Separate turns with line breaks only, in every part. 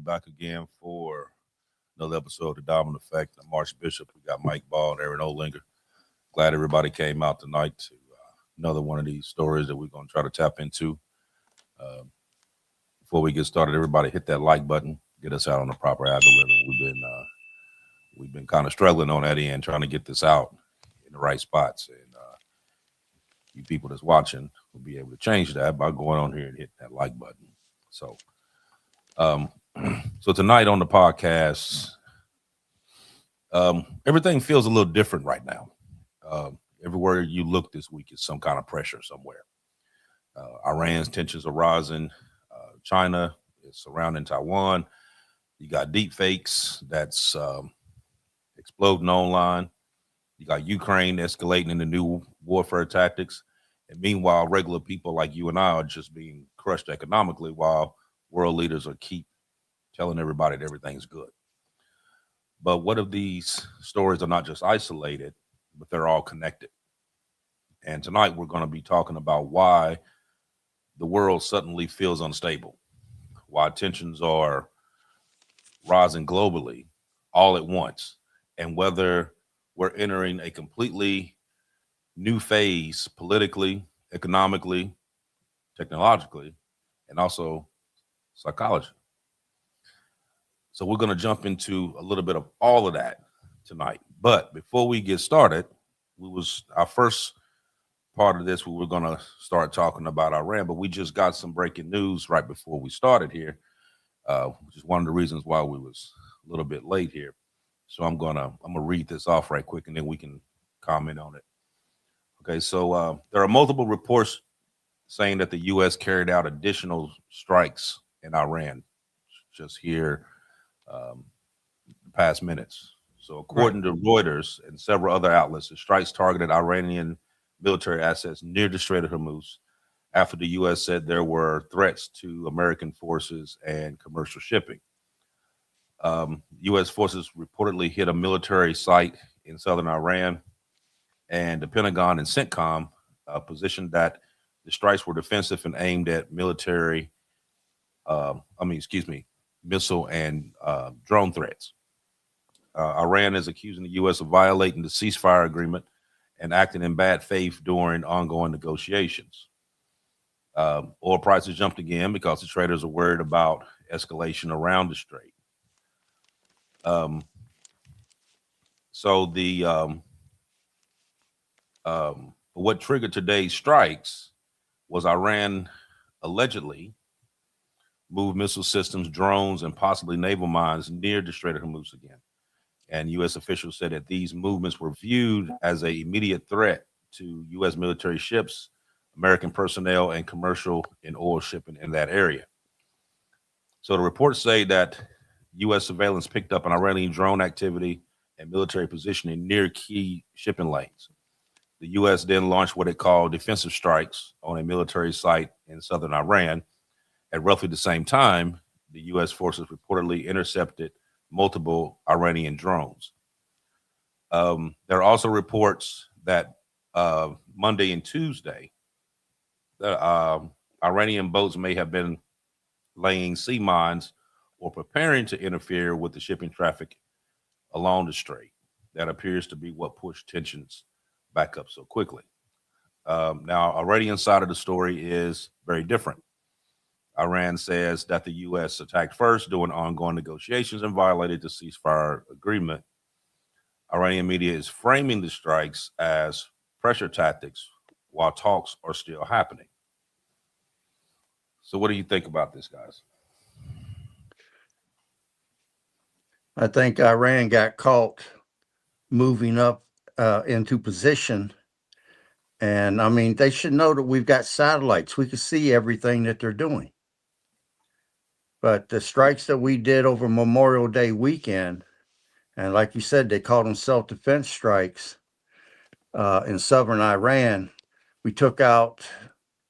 back again for another episode of The Diamond Effect. I'm Archbishop. We got Mike Ball and Aaron Olinger. Glad everybody came out tonight to another one of these stories that we're going to try to tap into. Before we get started, everybody hit that like button. Get us out on the proper algorithm. We've been kind of struggling on that end, trying to get this out in the right spots. And you people that's watching will be able to change that by going on here and hitting that like button. So, so tonight on the podcast, everything feels a little different right now. Everywhere you look this week is some kind of pressure somewhere. Iran's tensions are rising. China is surrounding Taiwan. You got deepfakes that's exploding online. You got Ukraine escalating into new warfare tactics. And meanwhile, regular people like you and I are just being crushed economically while world leaders are keep telling everybody that everything's good. But what if these stories are not just isolated, but they're all connected? And tonight we're going to be talking about why the world suddenly feels unstable, why tensions are rising globally all at once, and whether we're entering a completely new phase politically, economically, technologically, and also psychology. So we're going to jump into a little bit of all of that tonight. But before we get started, our first part of this, we were going to start talking about Iran, but we just got some breaking news right before we started here, which is one of the reasons why we was a little bit late here. So I'm gonna read this off right quick, and then we can comment on it. Okay, so there are multiple reports saying that the U.S. carried out additional strikes in Iran just here the past minutes. So according to Reuters and several other outlets, the strikes targeted Iranian military assets near the Strait of Hormuz after the U.S. said there were threats to American forces and commercial shipping. U.S. forces reportedly hit a military site in southern Iran, and the Pentagon and CENTCOM positioned that the strikes were defensive and aimed at missile and drone threats. Iran is accusing the U.S. of violating the ceasefire agreement and acting in bad faith during ongoing negotiations. Oil prices jumped again because the traders are worried about escalation around the strait. What triggered today's strikes was Iran allegedly moved missile systems, drones, and possibly naval mines near the Strait of Hormuz again. And U.S. officials said that these movements were viewed as an immediate threat to U.S. military ships, American personnel, and commercial and oil shipping in that area. So the reports say that U.S. surveillance picked up an Iranian drone activity and military positioning near key shipping lanes. The U.S. then launched what it called defensive strikes on a military site in southern Iran. At roughly the same time, the U.S. forces reportedly intercepted multiple Iranian drones. There are also reports that Monday and Tuesday, Iranian boats may have been laying sea mines or preparing to interfere with the shipping traffic along the strait. That appears to be what pushed tensions back up so quickly. Now, Iranian side of the story is very different. Iran says that the U.S. attacked first during ongoing negotiations and violated the ceasefire agreement. Iranian media is framing the strikes as pressure tactics while talks are still happening. So what do you think about this, guys?
I think Iran got caught moving up into position. And I mean, they should know that we've got satellites. We can see everything that they're doing. But the strikes that we did over Memorial Day weekend, and like you said, they called them self-defense strikes in southern Iran. We took out,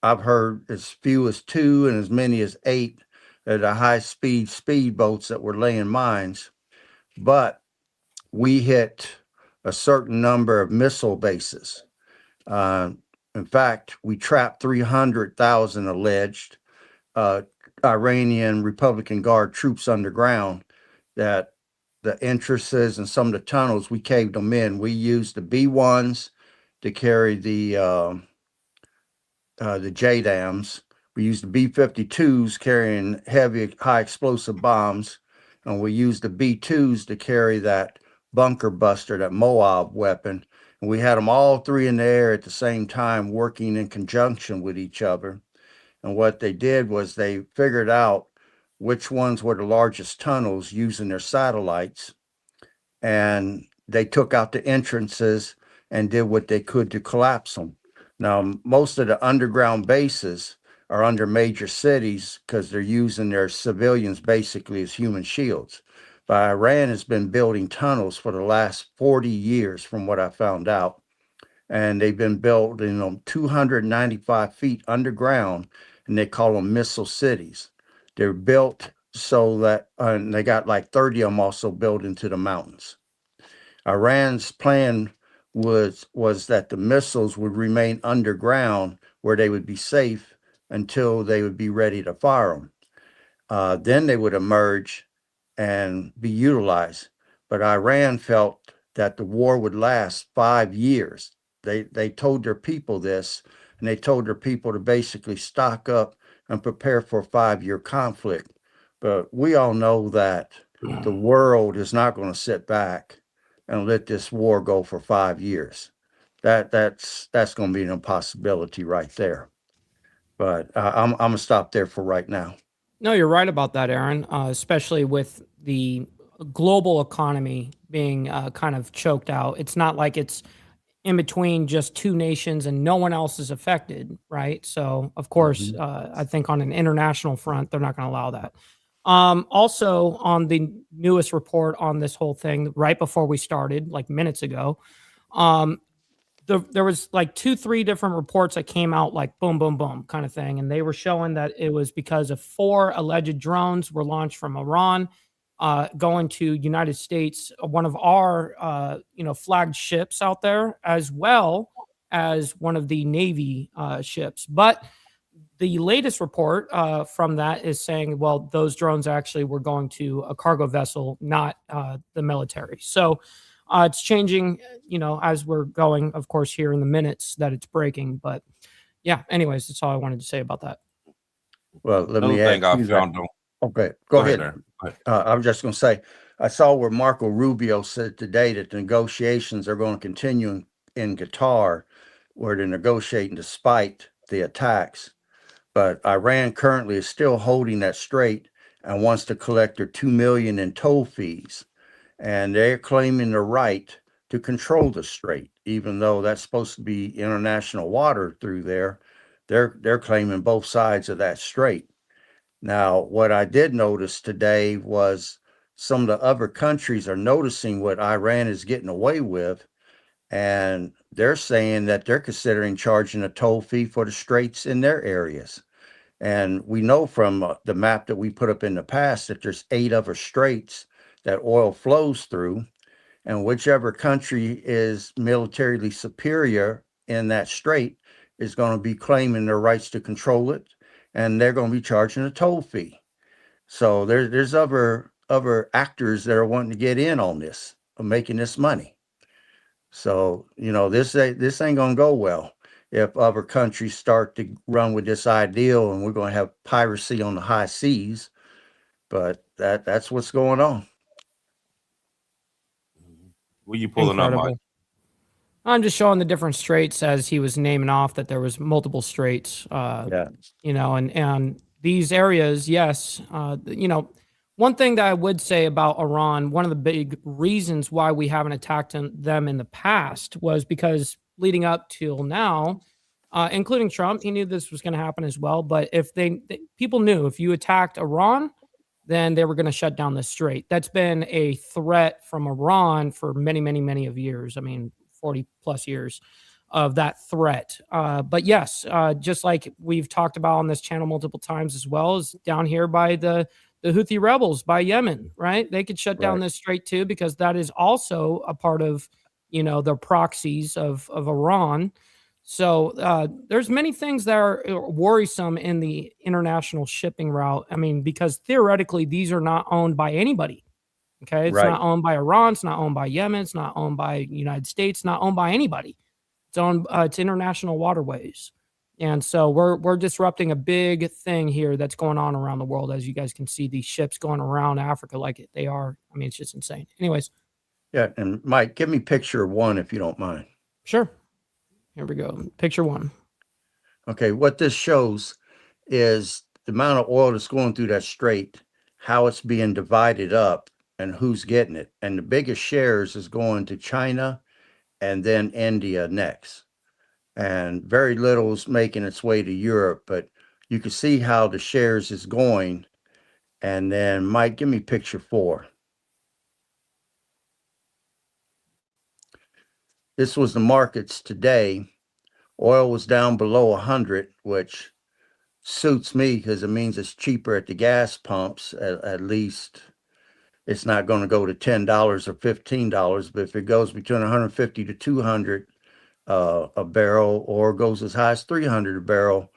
I've heard, as few as 2 and as many as 8 of the high-speed speedboats that were laying mines. But we hit a certain number of missile bases. In fact, we trapped 300,000 alleged Iranian Republican Guard troops underground, that the entrances and some of the tunnels, we caved them in. We used the B-1s to carry the JDAMs. We used the B-52s carrying heavy, high explosive bombs, and we used the B-2s to carry that bunker buster, that Moab weapon. And we had them all three in the air at the same time, working in conjunction with each other. And what they did was they figured out which ones were the largest tunnels using their satellites, and they took out the entrances and did what they could to collapse them. Now, most of the underground bases are under major cities because they're using their civilians basically as human shields. But Iran has been building tunnels for the last 40 years, from what I found out. And they've been building them 295 feet underground, and they call them missile cities. They're built so that, and they got like 30 of them also built into the mountains. Iran's plan was that the missiles would remain underground where they would be safe until they would be ready to fire them. Then they would emerge and be utilized. But Iran felt that the war would last 5 years. They told their people this, and they told their people to basically stock up and prepare for a 5-year conflict. But we all know that the world is not going to sit back and let this war go for 5 years. That's going to be an impossibility right there. But I'm gonna stop there for right now.
No, you're right about that, Aaron, especially with the global economy being kind of choked out. It's not like it's in between just two nations and no one else is affected, right? So, of course, I think on an international front, they're not going to allow that. Also, on the newest report on this whole thing, right before we started, like minutes ago, there was like 2-3 different reports that came out like boom, boom, boom kind of thing. And they were showing that it was because of 4 alleged drones were launched from Iran, going to United States, one of our, flagged ships out there, as well as one of the Navy ships. But the latest report from that is saying, well, those drones actually were going to a cargo vessel, not the military. So it's changing, as we're going, of course, here in the minutes that it's breaking. But yeah, anyways, that's all I wanted to say about that.
Well, let
Another
me
thing
add
I
to
found
that.
on.
Okay, go ahead.
Aaron. Go ahead.
I was just going to say, I saw where Marco Rubio said today that the negotiations are going to continue in Qatar, where they're negotiating despite the attacks. But Iran currently is still holding that strait and wants to collect their 2 million in toll fees. And they're claiming the right to control the strait, even though that's supposed to be international water through there. They're claiming both sides of that strait. Now, what I did notice today was some of the other countries are noticing what Iran is getting away with, and they're saying that they're considering charging a toll fee for the straits in their areas. And we know from the map that we put up in the past that there's 8 other straits that oil flows through, and whichever country is militarily superior in that strait is going to be claiming their rights to control it, and they're going to be charging a toll fee. So there's other actors that are wanting to get in on this, of making this money. So this ain't gonna go well if other countries start to run with this ideal, and we're gonna have piracy on the high seas. But that's what's going on.
What you pulling up, Mike?
Incredible. I'm just showing the different straits as he was naming off that there was multiple straits,
Yeah.
and these areas, yes, one thing that I would say about Iran, one of the big reasons why we haven't attacked them in the past was because leading up till now, including Trump, he knew this was going to happen as well. But if people knew if you attacked Iran, then they were going to shut down the strait. That's been a threat from Iran for many, many, many of years. I mean, 40 plus years of that threat. But yes, just like we've talked about on this channel multiple times as well, as down here by the Houthi rebels by Yemen, right? They could shut down this strait too, because that is also a part of, their proxies of Iran. So there's many things that are worrisome in the international shipping route. I mean, because theoretically, these are not owned by anybody. Okay, it's
Right.
not owned by Iran, it's not owned by Yemen, it's not owned by United States, not owned by anybody. It's owned. It's international waterways, and so we're disrupting a big thing here that's going on around the world. As you guys can see, these ships going around Africa like they are. I mean, it's just insane. Anyways,
Yeah. And Mike, give me picture one if you don't mind.
sure. Here we go. Picture one.
Okay. What this shows is the amount of oil that's going through that strait, how it's being divided up, and who's getting it. And the biggest shares is going to China and then India next. And very little is making its way to Europe, but you can see how the shares is going. And then Mike, give me picture 4. This was the markets today. Oil was down below 100, which suits me because it means it's cheaper at the gas pumps. At least it's not going to go to $10 or $15, but if it goes between 150 to 200 a barrel, or goes as high as 300 a barrel,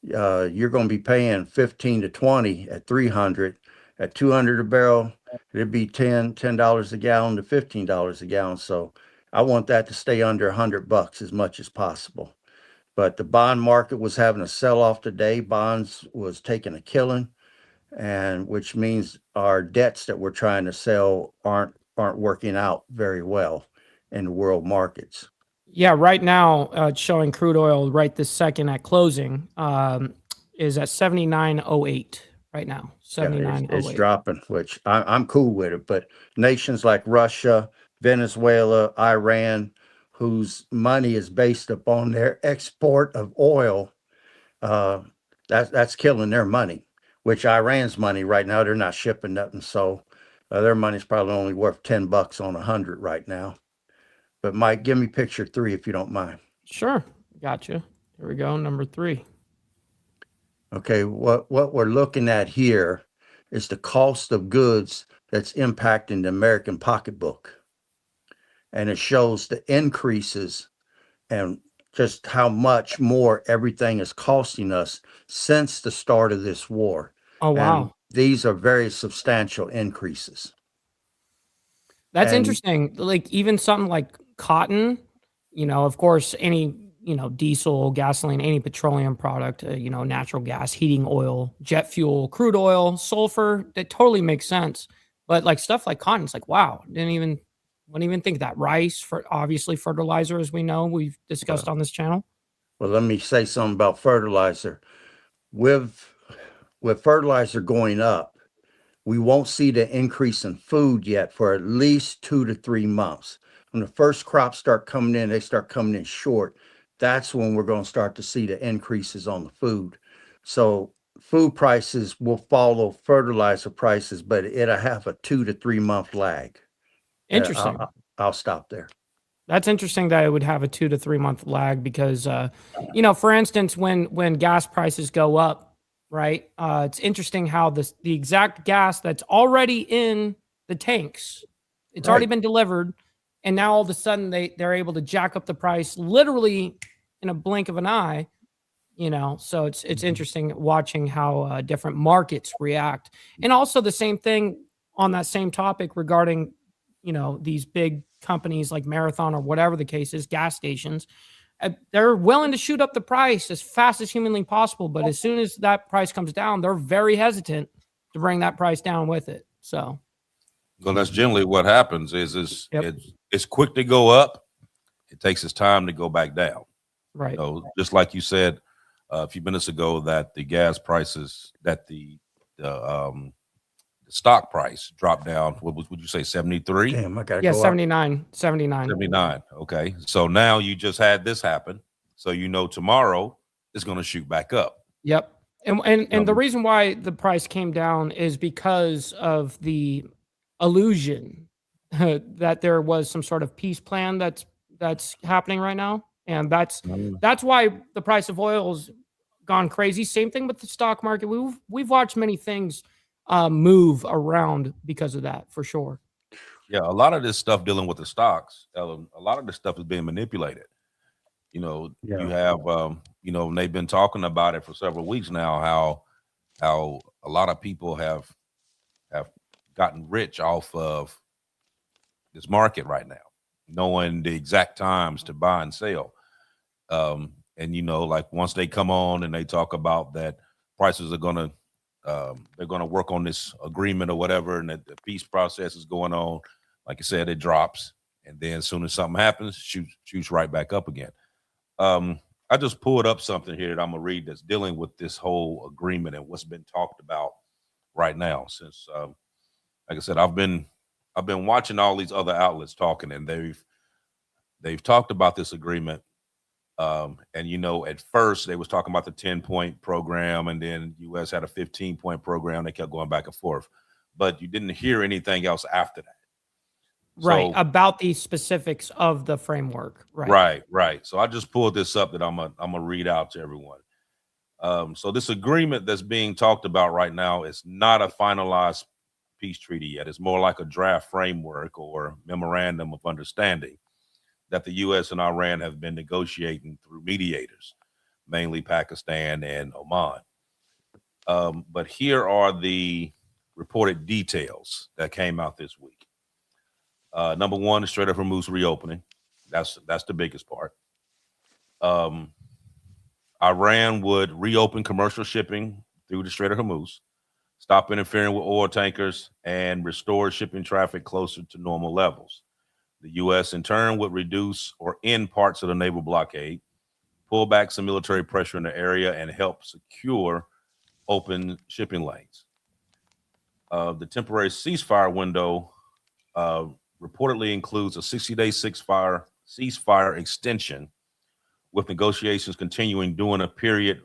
you're going to be paying 15 to 20 at 300. At 200 a barrel, it'd be $10 a gallon to $15 a gallon. So I want that to stay under $100 as much as possible. But the bond market was having a sell-off today. Bonds was taking a killing, and which means our debts that we're trying to sell aren't working out very well in the world markets.
Yeah, right now it's showing crude oil right this second at closing is at 79.08 right now.
Yeah,
79.08.
it's dropping, which I'm cool with it. But nations like Russia, Venezuela, Iran, whose money is based upon their export of oil, that's killing their money. Which Iran's money right now, they're not shipping nothing, so their money's probably only worth $10 on 100 right now. But Mike, give me picture 3 if you don't mind.
Sure. Gotcha. Here we go. Number 3.
Okay, what we're looking at here is the cost of goods that's impacting the American pocketbook. And it shows the increases and just how much more everything is costing us since the start of this war.
Oh, wow.
And these are very substantial increases.
That's
And-
interesting. Like even something like cotton, of course, any, diesel, gasoline, any petroleum product, natural gas, heating oil, jet fuel, crude oil, sulfur, that totally makes sense. But like stuff like cotton, it's like, wow, wouldn't even think that. Rice, for obviously fertilizer, as we know, we've discussed on this channel.
Well, let me say something about fertilizer. With fertilizer going up, we won't see the increase in food yet for at least 2 to 3 months. When the first crops start coming in, they start coming in short. That's when we're going to start to see the increases on the food. So food prices will follow fertilizer prices, but it'll have a 2 to 3 month lag.
Interesting.
I'll stop there.
That's interesting that it would have a 2 to 3 month lag because, for instance, when gas prices go up, right? It's interesting how the exact gas that's already in the tanks, it's already been delivered, and now all of a sudden they're able to jack up the price literally in a blink of an eye. So it's interesting watching how different markets react, and also the same thing on that same topic regarding these big companies like Marathon or whatever the case is, gas stations. They're willing to shoot up the price as fast as humanly possible, but as soon as that price comes down, they're very hesitant to bring that price down with it. So,
well, that's generally what happens.
Yep.
It's quick to go up. It takes its time to go back down.
right.
Just like you said a few minutes ago, that the gas prices, that the stock price dropped down. What would you say, 73?
Damn, I gotta
Yeah,
go up.
79.
79. Okay. So now you just had this happen. So tomorrow it's going to shoot back up.
Yep. And the reason why the price came down is because of the illusion that there was some sort of peace plan that's happening right now. And that's why the price of oil's gone crazy. Same thing with the stock market. We've watched many things move around because of that, for sure.
Yeah, a lot of this stuff dealing with the stocks, Ellen, a lot of this stuff is being manipulated. You
Yeah.
have, and they've been talking about it for several weeks now, how a lot of people have gotten rich off of this market right now, knowing the exact times to buy and sell. And like once they come on and they talk about that prices are gonna they're gonna work on this agreement or whatever, and that the peace process is going on, like I said, it drops, and then as soon as something happens, shoots right back up again. I just pulled up something here that I'm gonna read that's dealing with this whole agreement and what's been talked about right now. Since, like I said, I've been watching all these other outlets talking, and they've talked about this agreement. And at first they was talking about the 10-point program, and then U.S. had a 15-point program. They kept going back and forth, but you didn't hear anything else after that.
Right.
So,
About the specifics of the framework. Right.
right. So I just pulled this up that I'm gonna read out to everyone. So this agreement that's being talked about right now is not a finalized peace treaty yet. It's more like a draft framework or memorandum of understanding that the U.S. and Iran have been negotiating through mediators, mainly Pakistan and Oman. But here are the reported details that came out this week. Number one, the Strait of Hormuz reopening. That's the biggest part. Iran would reopen commercial shipping through the Strait of Hormuz, stop interfering with oil tankers, and restore shipping traffic closer to normal levels. The U.S. in turn would reduce or end parts of the naval blockade, pull back some military pressure in the area, and help secure open shipping lanes. The temporary ceasefire window reportedly includes a 60-day ceasefire extension, with negotiations continuing during a period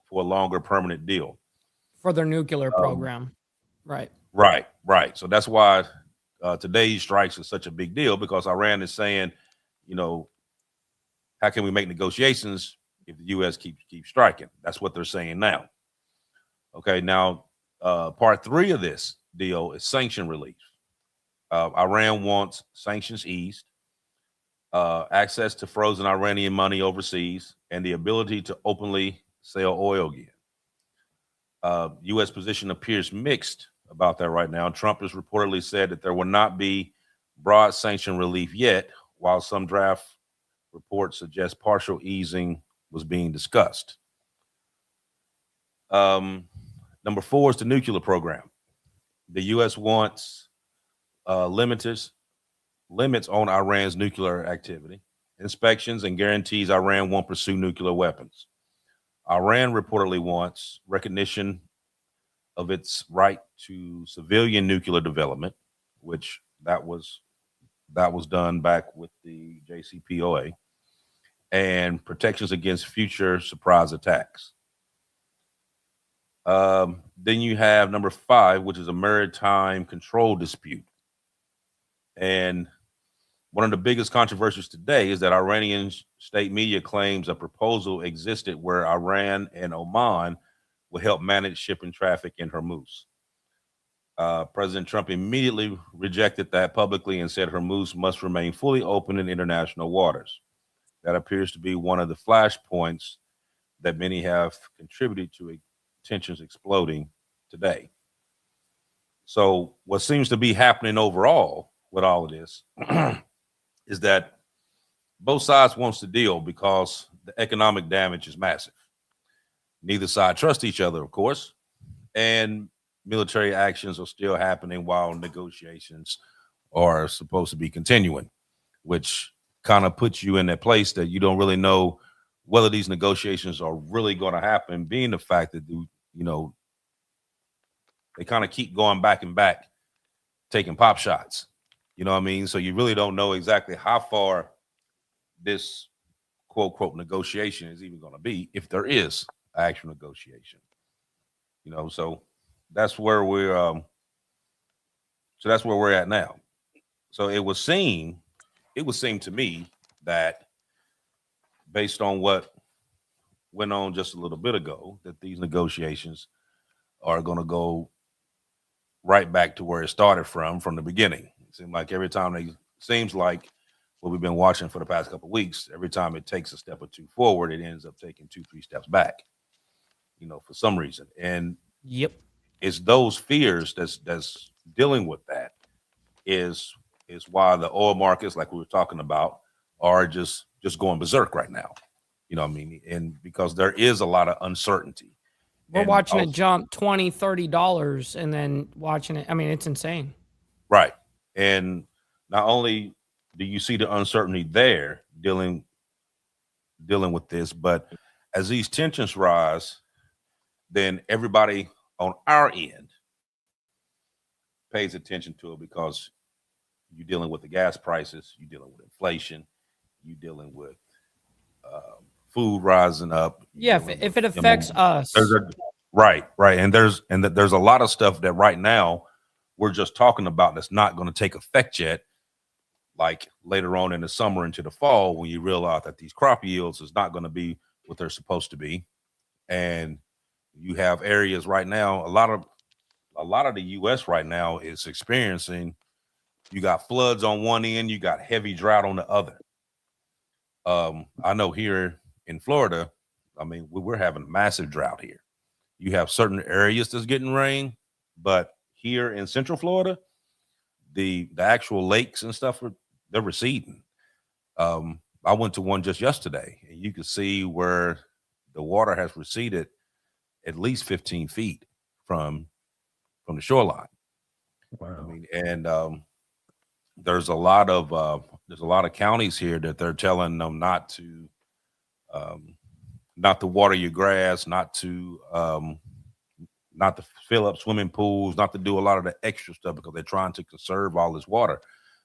for a longer permanent deal.
For their nuclear program. Right.
Right. So that's why today's strikes is such a big deal, because Iran is saying, how can we make negotiations if the U.S. keeps striking? That's what they're saying now. Okay, now part three of this deal is sanction relief. Iran wants sanctions eased, access to frozen Iranian money overseas, and the ability to openly sell oil again. U.S. position appears mixed about that right now. Trump has reportedly said that there will not be broad sanction relief yet, while some draft reports suggest partial easing was being discussed. Number four is the nuclear program. The U.S. wants limits on Iran's nuclear activity, inspections, and guarantees Iran won't pursue nuclear weapons. Iran reportedly wants recognition of its right to civilian nuclear development, which that was done back with the JCPOA, and protections against future surprise attacks. Then you have number five, which is a maritime control dispute. And one of the biggest controversies today is that Iranian state media claims a proposal existed where Iran and Oman would help manage shipping traffic in Hormuz. President Trump immediately rejected that publicly and said Hormuz must remain fully open in international waters. That appears to be one of the flashpoints that many have contributed to tensions exploding today. So what seems to be happening overall with all of this is that both sides wants the deal because the economic damage is massive. Neither side trusts each other, of course, and military actions are still happening while negotiations are supposed to be continuing, which kind of puts you in that place that you don't really know whether these negotiations are really going to happen, being the fact that they kind of keep going back and back, taking pop shots. You know what I mean? So you really don't know exactly how far this quote unquote negotiation is even going to be, if there is actual negotiation. So that's where we're at now. So it would seem to me that, based on what went on just a little bit ago, that these negotiations are going to go right back to where it started from the beginning. It seems like what we've been watching for the past couple of weeks. Every time it takes a step or two forward, it ends up taking 2-3 steps back, for some reason. And
Yep.
it's those fears that's dealing with that is why the oil markets, like we were talking about, are just going berserk right now. And because there is a lot of uncertainty.
We're
And
watching
also,
it jump $20-$30 and then watching it. I mean, it's insane.
right. And not only do you see the uncertainty there dealing with this, but as these tensions rise, then everybody on our end pays attention to it, because you're dealing with the gas prices, you're dealing with inflation, you're dealing with food rising up.
Yeah, if it affects us.
Right. And there's a lot of stuff that right now we're just talking about that's not going to take effect yet. Like later on in the summer into the fall, when you realize that these crop yields is not going to be what they're supposed to be. And you have areas right now, a lot of the US right now is experiencing, you got floods on one end, you got heavy drought on the other. I know here in Florida, I mean, we're having massive drought here. You have certain areas that's getting rain, but here in Central Florida, the actual lakes and stuff, they're receding. I went to one just yesterday, and you could see where the water has receded at least 15 feet from the shoreline.
Wow.
I mean, and there's a lot of counties here that they're telling them not to water your grass, not to fill up swimming pools, not to do a lot of the extra stuff, because they're trying to conserve all this water.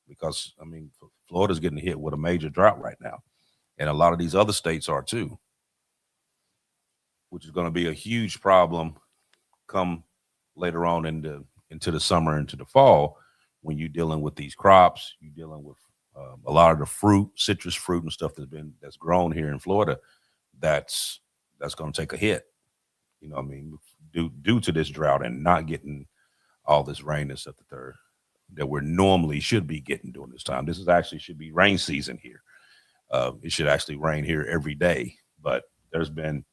Because I mean, Florida's getting hit with a major drought right now, and a lot of these other states are too, which is going to be a huge problem come later on into the summer, into the fall, when you're dealing with these crops, you're dealing with a lot of the citrus fruit and stuff that's grown here in Florida, that's going to take a hit. I mean, due to this drought and not getting all this rain and stuff that we're normally should be getting during this time. This is actually should be rain season here. It should actually rain here every day, but there's been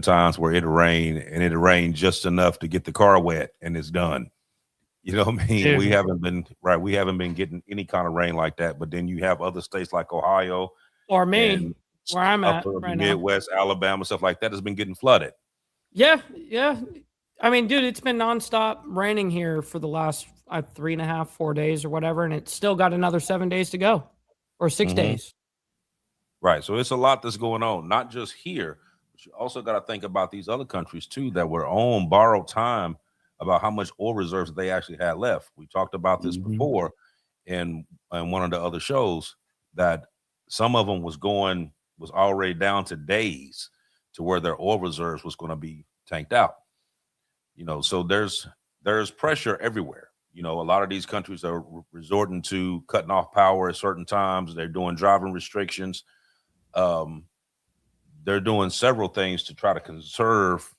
times where it'll rain just enough to get the car wet and it's done. You know what I mean?
Dude.
We haven't been getting any kind of rain like that. But then you have other states like Ohio
Or me, where I'm at right now.
Midwest, Alabama, stuff like that has been getting flooded.
Yeah. I mean, dude, it's been nonstop raining here for the last 3.5, 4 days or whatever, and it's still got another 7 days to go, or 6 days.
Right. So it's a lot that's going on, not just here, but you also got to think about these other countries too that were on borrowed time about how much oil reserves they actually had left. We talked about this before in one of the other shows, that some of them was already down to days to where their oil reserves was going to be tanked out. So there's pressure everywhere. A lot of these countries are resorting to cutting off power at certain times. They're doing driving restrictions. They're doing several things to try to conserve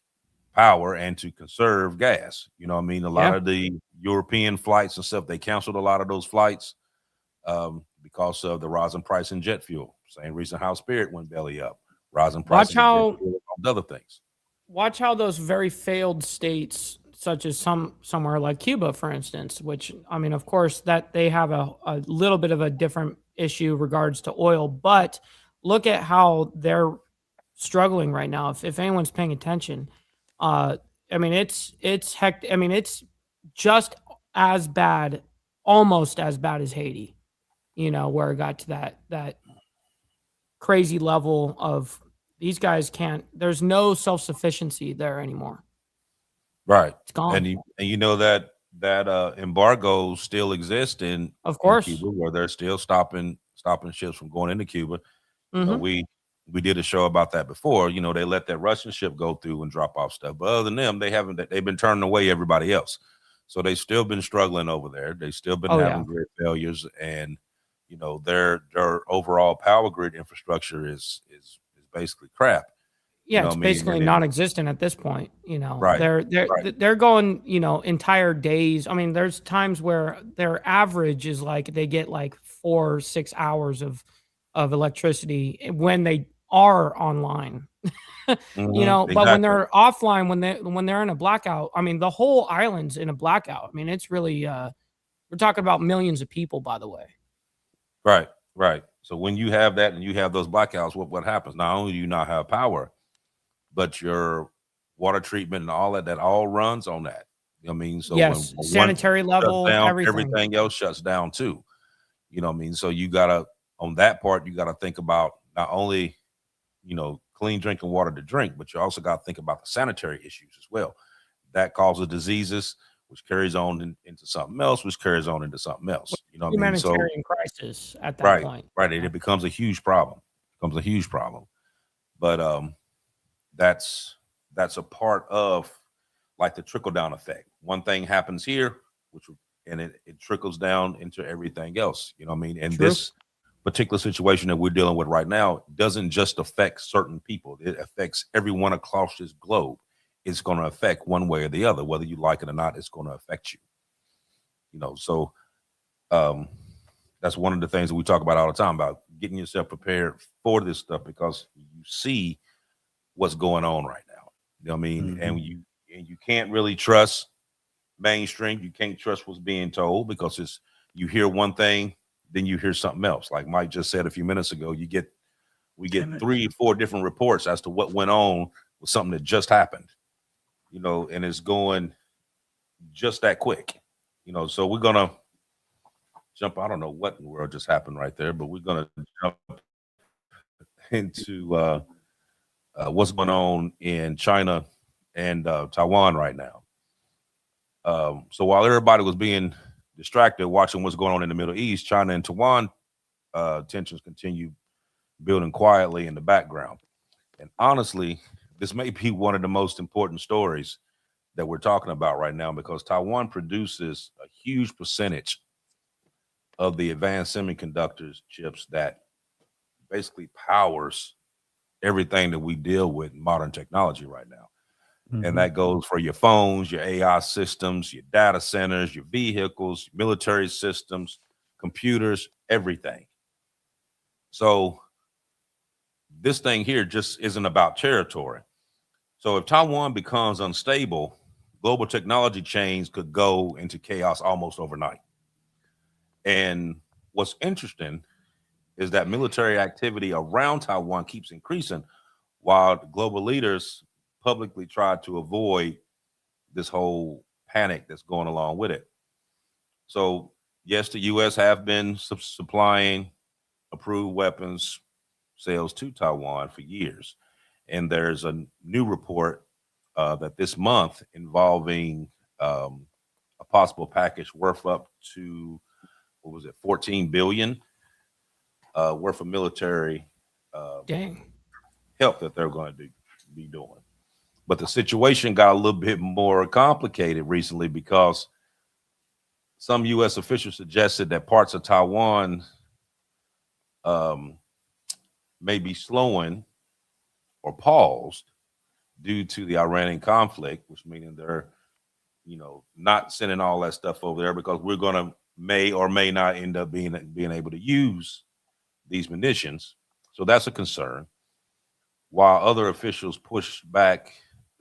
power and to conserve gas. A lot of the European flights and stuff, they canceled a lot of those flights because of the rising price in jet fuel. Same reason how Spirit went belly up. Rising price in jet fuel and other things.
Watch how those very failed states, such as somewhere like Cuba, for instance, which, I mean, of course, that they have a little bit of a different issue regards to oil, but look at how they're struggling right now. If anyone's paying attention, I mean, it's just as bad, almost as bad as Haiti, where it got to that crazy level of these guys there's no self-sufficiency there anymore.
Right.
It's gone.
And that embargo still exists in Cuba, where they're still stopping ships from going into Cuba. We did a show about that before. They let that Russian ship go through and drop off stuff, but other than them, they've been turning away everybody else. So they've still been struggling over there. They've still been having great failures, and their overall power grid infrastructure is basically crap. You
Yeah,
know what
it's
I mean?
basically
And then
non-existent at this point. You know,
right,
they're
right.
they're going, you know, entire days. I mean, there's times where their average is like they get like 4 or 6 hours of electricity when they are online. You know, but when
Exactly.
they're offline, when they're in a blackout, I mean, the whole island's in a blackout. I mean, it's really we're talking about millions of people, by the way.
Right, right. So when you have that and you have those blackouts, what happens? Not only do you not have power, but your water treatment and all that all runs on that. You know what I mean? So when
Yes,
one
sanitary
shuts
level,
down,
everything.
everything else shuts down too. You know what I mean? So you gotta on that part, you gotta think about not only, you know, clean drinking water to drink, but you also gotta think about the sanitary issues as well. That causes diseases, which carries on into something else, which carries on into something else. You know what I mean? So
Humanitarian crisis at that
right,
point.
right. And
Yeah.
it becomes a huge problem. Becomes a huge problem. But that's that's a part of like the trickle down effect. One thing happens here, which and it trickles down into everything else. You know what I mean? And
True.
this particular situation that we're dealing with right now doesn't just affect certain people. It affects everyone across this globe. It's going to affect one way or the other, whether you like it or not. It's going to affect you. You know, so um, that's one of the things that we talk about all the time about getting yourself prepared for this stuff because you see what's going on right now. You know what I mean?
Mhm.
And you can't really trust mainstream. You can't trust what's being told because it's you hear one thing, then you hear something else. Like Mike just said a few minutes ago, we get
Damn it.
3 or 4 different reports as to what went on with something that just happened. You know, and it's going just that quick. You know, so we're gonna jump. I don't know what in the world just happened right there, but we're gonna jump into what's going on in China and Taiwan right now. So while everybody was being distracted watching what's going on in the Middle East, China and Taiwan tensions continue building quietly in the background. And honestly, this may be one of the most important stories that we're talking about right now because Taiwan produces a huge percentage of the advanced semiconductors chips that basically powers everything that we deal with in modern technology right now. And
Mhm.
that goes for your phones, your AI systems, your data centers, your vehicles, military systems, computers, everything. So this thing here just isn't about territory. So if Taiwan becomes unstable, global technology chains could go into chaos almost overnight. And what's interesting is that military activity around Taiwan keeps increasing while global leaders publicly try to avoid this whole panic that's going along with it. So, yes, the U.S. have been supplying approved weapons sales to Taiwan for years. And there's a new report that this month involving a possible package worth up to, what was it, 14 billion worth of military uh,
Dang.
help that they're going to be doing. But the situation got a little bit more complicated recently because some U.S. officials suggested that parts of Taiwan um, may be slowing or paused due to the Iranian conflict, which meaning they're, you know, not sending all that stuff over there because we're going to may or may not end up being able to use these munitions. So that's a concern. While other officials push back,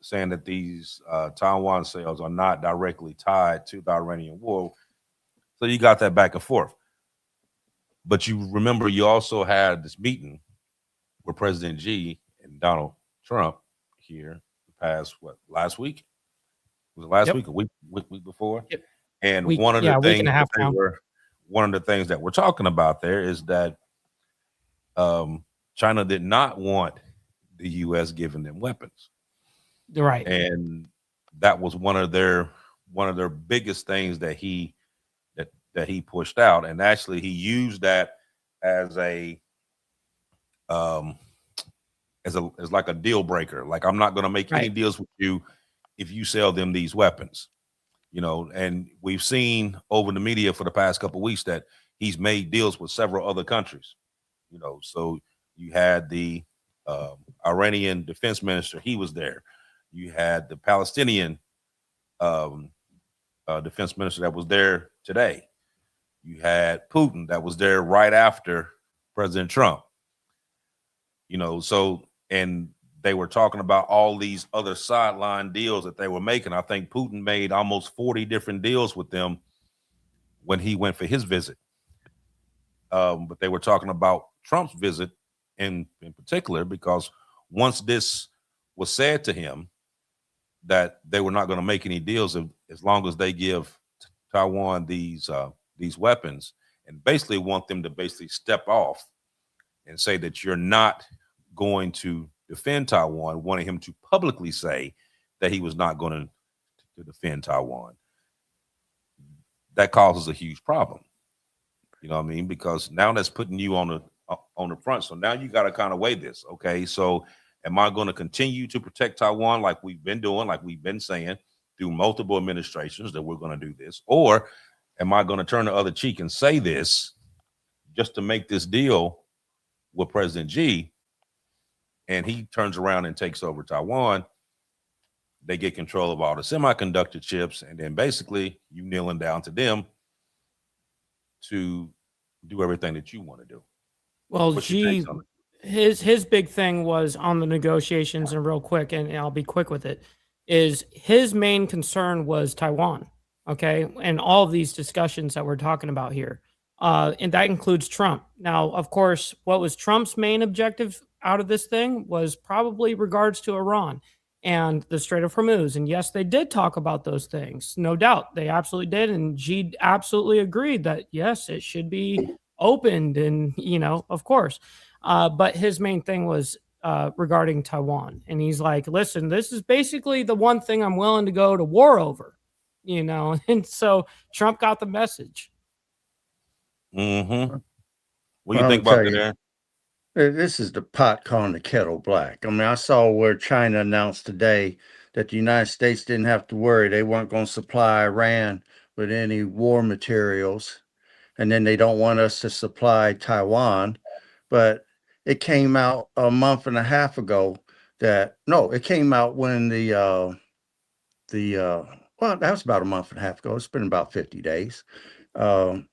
saying that these Taiwan sales are not directly tied to the Iranian war. So you got that back and forth. But you remember you also had this meeting with President Xi and Donald Trump here the past what last week? Was it last
Yep.
week or week before?
Yep.
And
Week, yeah, a week and a half now.
one of the things that we're talking about there is that China did not want the U.S. giving them weapons,
Right.
and that was one of their biggest things that that he pushed out, and actually he used that as a um, as like a deal breaker. Like I'm not going to make any
Right.
deals with you if you sell them these weapons. You know, and we've seen over the media for the past couple of weeks that he's made deals with several other countries. You know, so you had the Iranian defense minister, he was there. You had the Palestinian defense minister that was there today. You had Putin that was there right after President Trump. So, and they were talking about all these other sideline deals that they were making. I think Putin made almost 40 different deals with them when he went for his visit. But they were talking about Trump's visit in particular, because once this was said to him that they were not going to make any deals as long as they give Taiwan these weapons, and basically want them to basically step off and say that you're not going to defend Taiwan, wanting him to publicly say that he was not going to defend Taiwan. That causes a huge problem. You know what I mean? Because now that's putting you on the front. So now you got to kind of weigh this. Okay, so am I going to continue to protect Taiwan like we've been doing, like we've been saying through multiple administrations that we're going to do this? Or am I going to turn the other cheek and say this just to make this deal with President Xi, and he turns around and takes over Taiwan? They get control of all the semiconductor chips, and then basically you kneeling down to them to do everything that you want to do.
Well, Xi, his big thing was on the negotiations, and real quick, and I'll be quick with it, is his main concern was Taiwan, okay? And all of these discussions that we're talking about here. And that includes Trump. Now, of course, what was Trump's main objective out of this thing was probably regards to Iran and the Strait of Hormuz. And yes, they did talk about those things. No doubt. They absolutely did. And Xi absolutely agreed that, yes, it should be opened. And, of course. But his main thing was regarding Taiwan. And he's like, listen, this is basically the one thing I'm willing to go to war over, And so Trump got the message.
Mm-hmm. What do you think about that, Aaron?
This is the pot calling the kettle black. I mean, I saw where China announced today that the United States didn't have to worry. They weren't going to supply Iran with any war materials. And then they don't want us to supply Taiwan. But it came out a month and a half ago it came out when well, that was about a month and a half ago. It's been about 50 days. When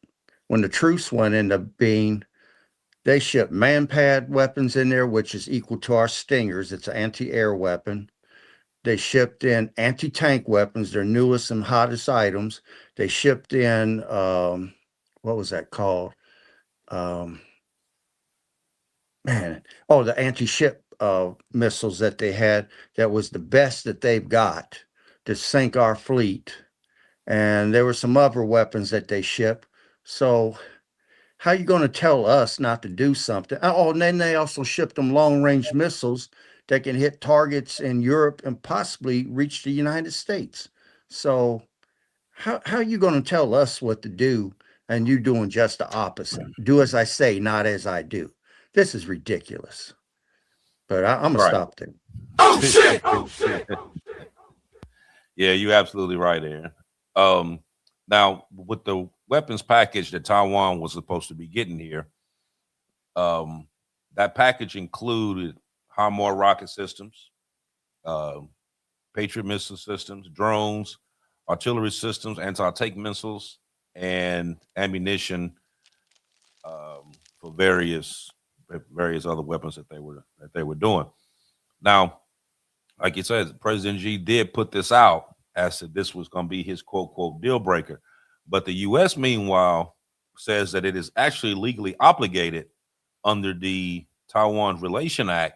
the truce went into being, they shipped man-pad weapons in there, which is equal to our Stingers. It's an anti-air weapon. They shipped in anti-tank weapons, their newest and hottest items. They shipped in, what was that called? The anti-ship missiles that they had. That was the best that they've got to sink our fleet. And there were some other weapons that they shipped. So how are you going to tell us not to do something? Oh, and then they also shipped them long-range missiles that can hit targets in Europe and possibly reach the United States. So how are you going to tell us what to do, and you doing just the opposite? Do as I say, not as I do. This is ridiculous. But I'm going to stop there.
Oh, shit! Oh, shit!
Yeah, you're absolutely right, Aaron. Now, with the weapons package that Taiwan was supposed to be getting here, that package included HIMARS rocket systems, Patriot missile systems, drones, artillery systems, anti-tank missiles, and ammunition for various other weapons that they were doing. Now, like you said, President Xi did put this out as if this was going to be his quote deal breaker. But the U.S., meanwhile, says that it is actually legally obligated under the Taiwan Relation Act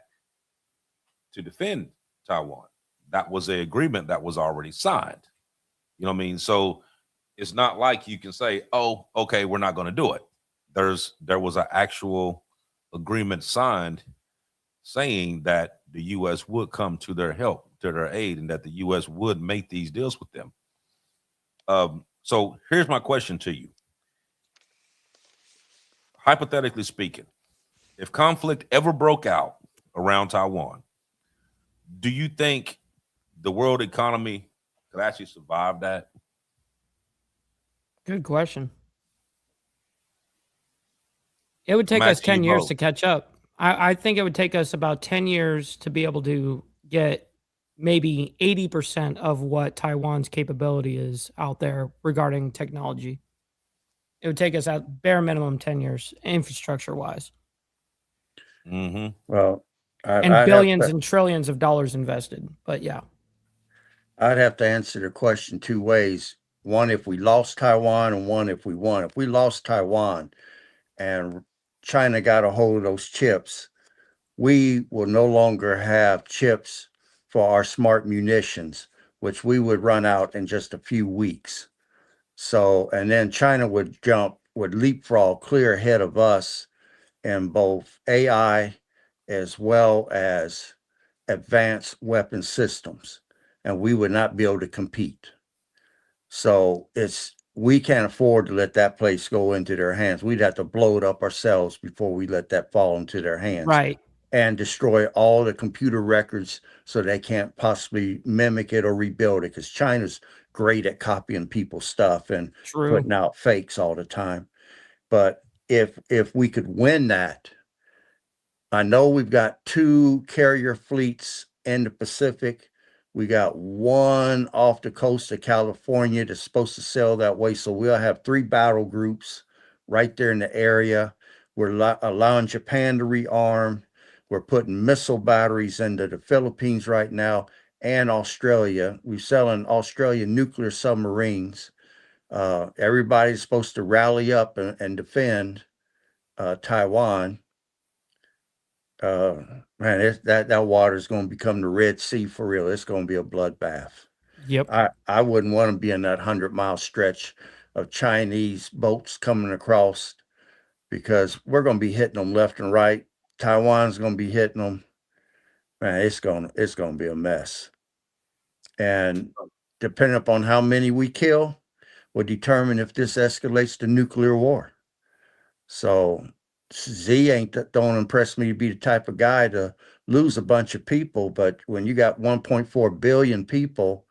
to defend Taiwan. That was an agreement that was already signed. You know what I mean? So it's not like you can say, oh, okay, we're not going to do it. There was an actual agreement signed saying that the U.S. would come to their help, to their aid, and that the U.S. would make these deals with them. So here's my question to you. Hypothetically speaking, if conflict ever broke out around Taiwan, do you think the world economy could actually survive that?
Good question. It would take us 10 years to catch up. I think it would take us about 10 years to be able to get maybe 80% of what Taiwan's capability is out there regarding technology. It would take us at bare minimum 10 years, infrastructure wise,
Mm-hmm.
Well,
and
I'd have
billions
to,
and trillions of dollars invested. But yeah,
I'd have to answer the question two ways. One, if we lost Taiwan, and one, if we won. If we lost Taiwan and China got a hold of those chips, we will no longer have chips for our smart munitions, which we would run out in just a few weeks. So, and then China would leapfrog clear ahead of us in both AI as well as advanced weapon systems, and we would not be able to compete. So we can't afford to let that place go into their hands. We'd have to blow it up ourselves before we let that fall into their hands
right.
and destroy all the computer records so they can't possibly mimic it or rebuild it, because China's great at copying people's stuff and
True.
putting out fakes all the time. But if we could win that, I know we've got two carrier fleets in the Pacific. We got one off the coast of California that's supposed to sail that way. So we'll have three battle groups right there in the area. We're allowing Japan to rearm. We're putting missile batteries into the Philippines right now and Australia. We're selling Australia nuclear submarines. Everybody's supposed to rally up and defend Taiwan. Man, that water is going to become the Red Sea for real. It's going to be a bloodbath.
Yep.
I wouldn't want to be in that 100-mile stretch of Chinese boats coming across, because we're going to be hitting them left and right. Taiwan's going to be hitting them. Man, it's going to be a mess. And depending upon how many we kill will determine if this escalates to nuclear war. So don't impress me to be the type of guy to lose a bunch of people. But when you got 1.4 billion people,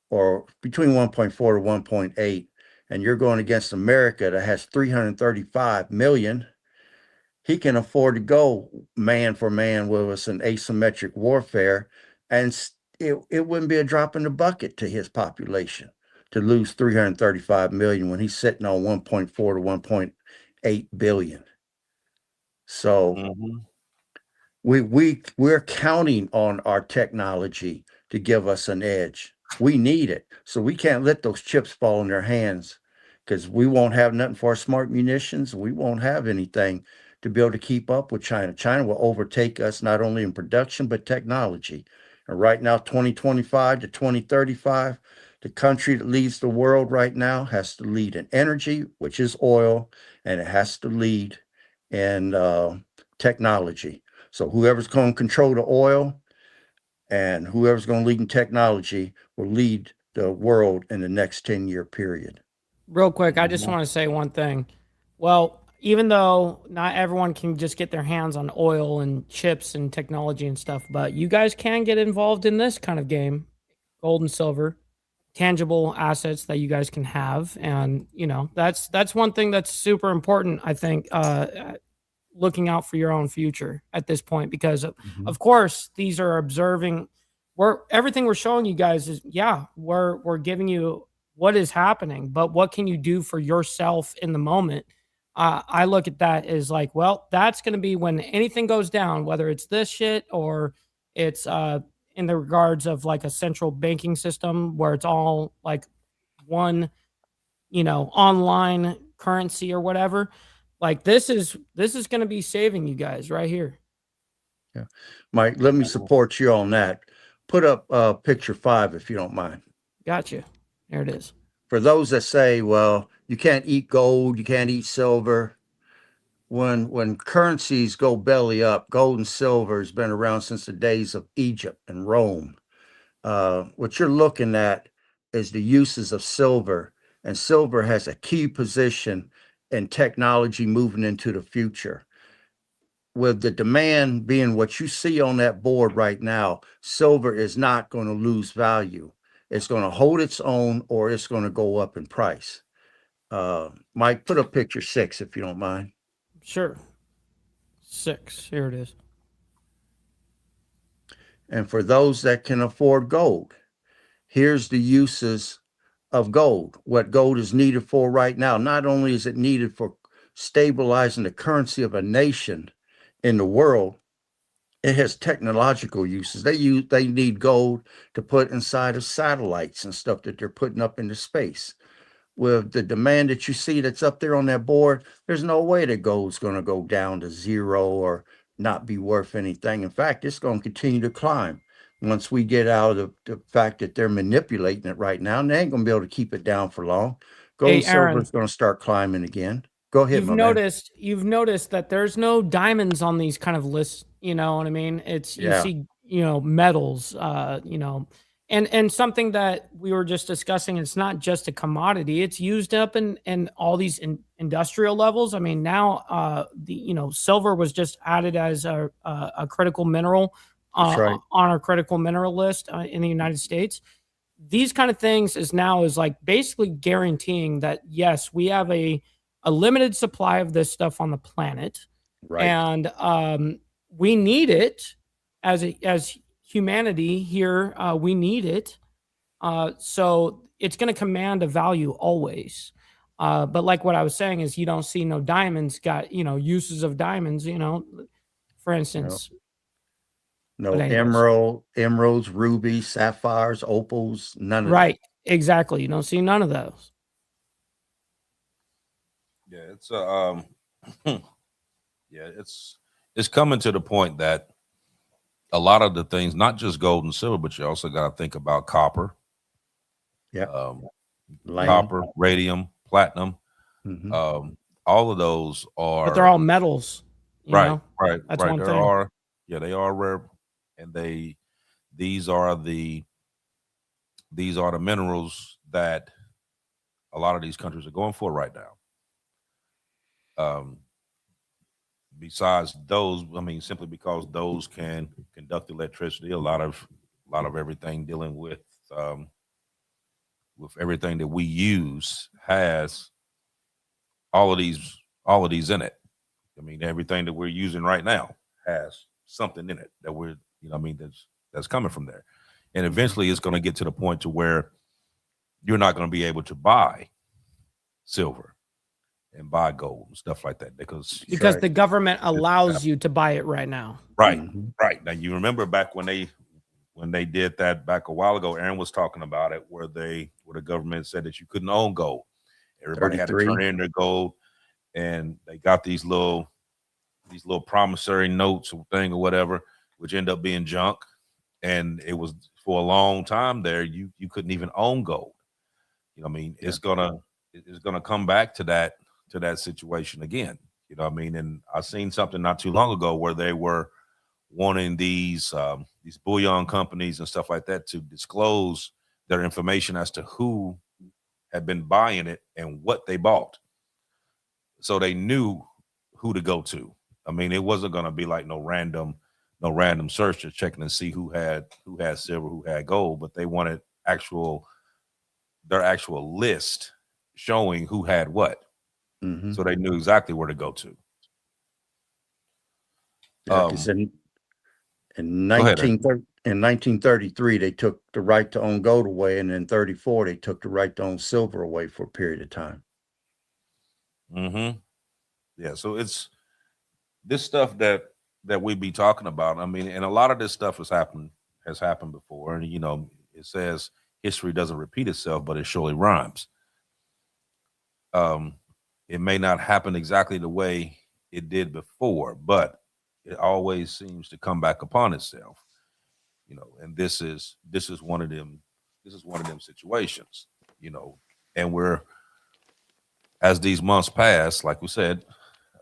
or between 1.4 to 1.8, and you're going against America that has 335 million, he can afford to go man for man with us in asymmetric warfare, and it wouldn't be a drop in the bucket to his population to lose 335 million when he's sitting on 1.4 to 1.8 billion. So
Mm-hmm.
we're counting on our technology to give us an edge. We need it. So we can't let those chips fall in their hands, because we won't have nothing for our smart munitions. We won't have anything to be able to keep up with China. China will overtake us not only in production, but technology. And right now, 2025 to 2035, the country that leads the world right now has to lead in energy, which is oil, and it has to lead in technology. So whoever's going to control the oil and whoever's going to lead in technology will lead the world in the next 10-year period.
Real quick, I just
Mhm.
want to say one thing. Well, even though not everyone can just get their hands on oil and chips and technology and stuff, but you guys can get involved in this kind of game, gold and silver, tangible assets that you guys can have, and that's one thing that's super important. I think looking out for your own future at this point, because of course these are observing. Everything we're showing you guys is, yeah, we're giving you what is happening, but what can you do for yourself in the moment? I look at that as like, well, that's going to be when anything goes down, whether it's this shit or it's in the regards of like a central banking system where it's all like one, online currency or whatever. Like this is going to be saving you guys right here.
Yeah. Mike, let me support you on that. Put up picture 5, if you don't mind.
Gotcha. There it is.
For those that say, well, you can't eat gold, you can't eat silver. When currencies go belly up, gold and silver has been around since the days of Egypt and Rome. What you're looking at is the uses of silver, and silver has a key position in technology moving into the future. With the demand being what you see on that board right now, silver is not going to lose value. It's going to hold its own, or it's going to go up in price. Mike, put up picture 6, if you don't mind.
Sure. 6. Here it is.
And for those that can afford gold, here's the uses of gold, what gold is needed for right now. Not only is it needed for stabilizing the currency of a nation in the world, it has technological uses. They need gold to put inside of satellites and stuff that they're putting up into space. With the demand that you see that's up there on that board, there's no way that gold's going to go down to zero or not be worth anything. In fact, it's going to continue to climb. Once we get out of the fact that they're manipulating it right now, and they ain't going to be able to keep it down for long. Gold
Hey,
and silver
Aaron,
is going to start climbing again. Go ahead,
you've
my man.
noticed that there's no diamonds on these kind of lists. You know what I mean? It's you
Yeah.
see, metals, and something that we were just discussing. It's not just a commodity; it's used up in all these industrial levels. I mean, now silver was just added as a critical mineral
That's right.
on our critical mineral list in the United States. These kind of things is like basically guaranteeing that yes, we have a limited supply of this stuff on the planet,
Right.
and we need it as humanity here. We need it, so it's going to command a value always. But like what I was saying is, you don't see no diamonds got uses of diamonds. For instance.
No
But anyways.
emeralds, rubies, sapphires, opals, none of
Right, exactly. You don't see none of those.
Yeah, it's yeah, it's coming to the point that a lot of the things, not just gold and silver, but you also got to think about copper.
Yeah.
Copper, radium, platinum.
Mhm.
All of those are,
But they're all metals.
right.
That's one
There
thing.
are, yeah, they are rare, and these are the minerals that a lot of these countries are going for right now. Besides those, I mean, simply because those can conduct electricity, a lot of everything dealing with everything that we use has all of these in it. I mean, everything that we're using right now has something in it that we're, that's coming from there. And eventually it's going to get to the point to where you're not going to be able to buy silver and buy gold and stuff like that because
right.
the government allows you to buy it right now.
Right.
Mhm.
Right. Now you remember back when they did that back a while ago, Aaron was talking about it, where the government said that you couldn't own gold. Everybody had to
33.
turn in their gold, and they got these little promissory notes or thing or whatever, which end up being junk. And it was for a long time there, you couldn't even own gold. You know what I mean?
Yeah.
It's gonna come back to that situation again. You know what I mean? And I seen something not too long ago where they were wanting these bullion companies and stuff like that to disclose their information as to who had been buying it and what they bought, so they knew who to go to. I mean, it wasn't going to be like no random search just checking to see who had silver, who had gold, but they wanted their actual list showing who had what,
Mhm.
so they knew exactly where to go to.
Yeah, 'cause in
Go ahead, Ed.
1933, they took the right to own gold away, and in 34, they took the right to own silver away for a period of time.
Mm-hmm. Yeah, so it's this stuff that we be talking about. I mean, and a lot of this stuff has happened before, and it says history doesn't repeat itself, but it surely rhymes. It may not happen exactly the way it did before, but it always seems to come back upon itself. And this is one of them. This is one of them situations. And we're, as these months pass, like we said,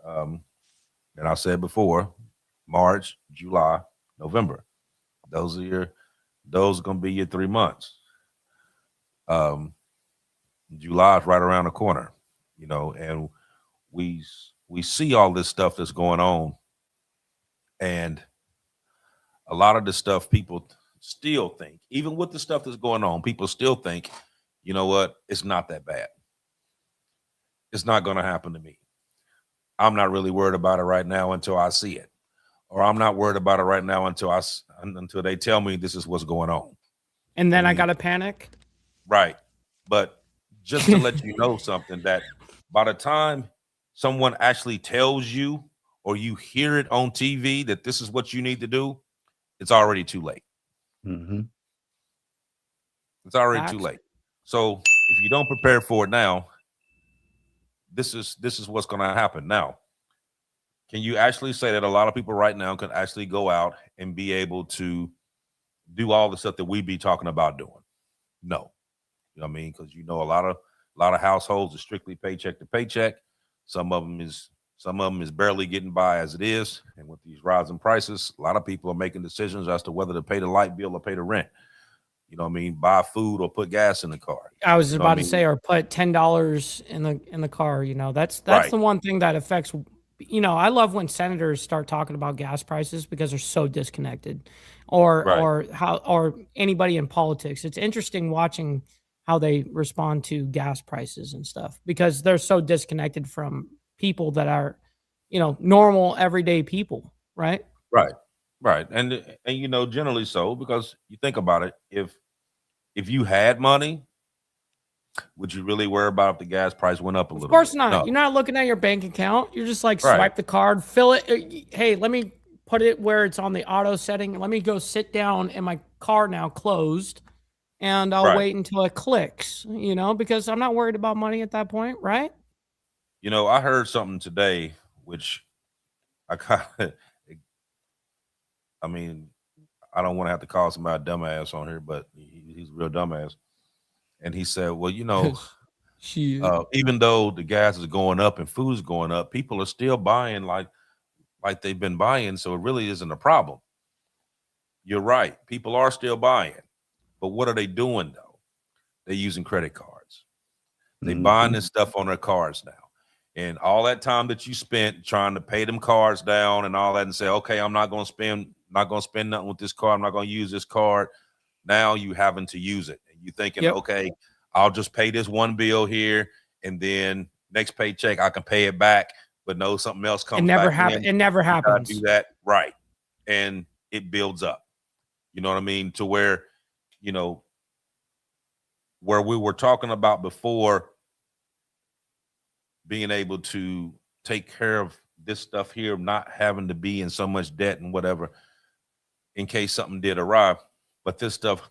and I said before, March, July, November. Those are going to be your 3 months. July is right around the corner, and we see all this stuff that's going on, and a lot of the stuff people still think, even with the stuff that's going on, people still think, you know what, it's not that bad. It's not going to happen to me. I'm not really worried about it right now until I see it, or I'm not worried about it right now until they tell me this is what's going on.
And then I
mean,
got to panic.
Right. But just to let you know something, that by the time someone actually tells you or you hear it on TV that this is what you need to do, it's already too late.
Mm-hmm.
It's already too
Facts.
late. So if you don't prepare for it now, this is what's going to happen. Now, can you actually say that a lot of people right now can actually go out and be able to do all the stuff that we be talking about doing? No. You know what I mean? Because a lot of households are strictly paycheck to paycheck. Some of them is barely getting by as it is. And with these rising prices, a lot of people are making decisions as to whether to pay the light bill or pay the rent. You know what I mean? Buy food or put gas in the car.
I was
You know
about
what I
to
mean?
say, or put $10 in the car. That's
Right.
the one thing that affects. I love when senators start talking about gas prices because they're so disconnected, or
Right.
or anybody in politics. It's interesting watching how they respond to gas prices and stuff because they're so disconnected from people that are, normal everyday people, right?
Right. Right. And generally so, because you think about it, if you had money, would you really worry about if the gas price went up a
Of
little
course
bit?
not.
No.
You're not looking at your bank account. You're just like
Right.
swipe the card, fill it. Hey, let me put it where it's on the auto setting. Let me go sit down in my car now closed and I'll
Right.
wait until it clicks, because I'm not worried about money at that point, right?
I heard something today, which I kind of, I mean, I don't want to have to call somebody a dumbass on here, but he's a real dumbass. And he said, well,
Shit.
even though the gas is going up and food's going up, people are still buying like they've been buying. So it really isn't a problem. You're right. People are still buying. But what are they doing, though? They're using credit cards. They buying
Mm-hmm.
this stuff on their cards now. And all that time that you spent trying to pay them cards down and all that and say, okay, I'm not going to spend nothing with this card. I'm not going to use this card. Now you having to use it. And you thinking,
Yep.
okay, I'll just pay this one bill here. And then next paycheck, I can pay it back. But no, something else
It
comes
never
back
happens.
in.
It never
You gotta
happens.
do that. Right. And it builds up. You know what I mean? To where, where we were talking about before, being able to take care of this stuff here, not having to be in so much debt and whatever in case something did arrive. But this stuff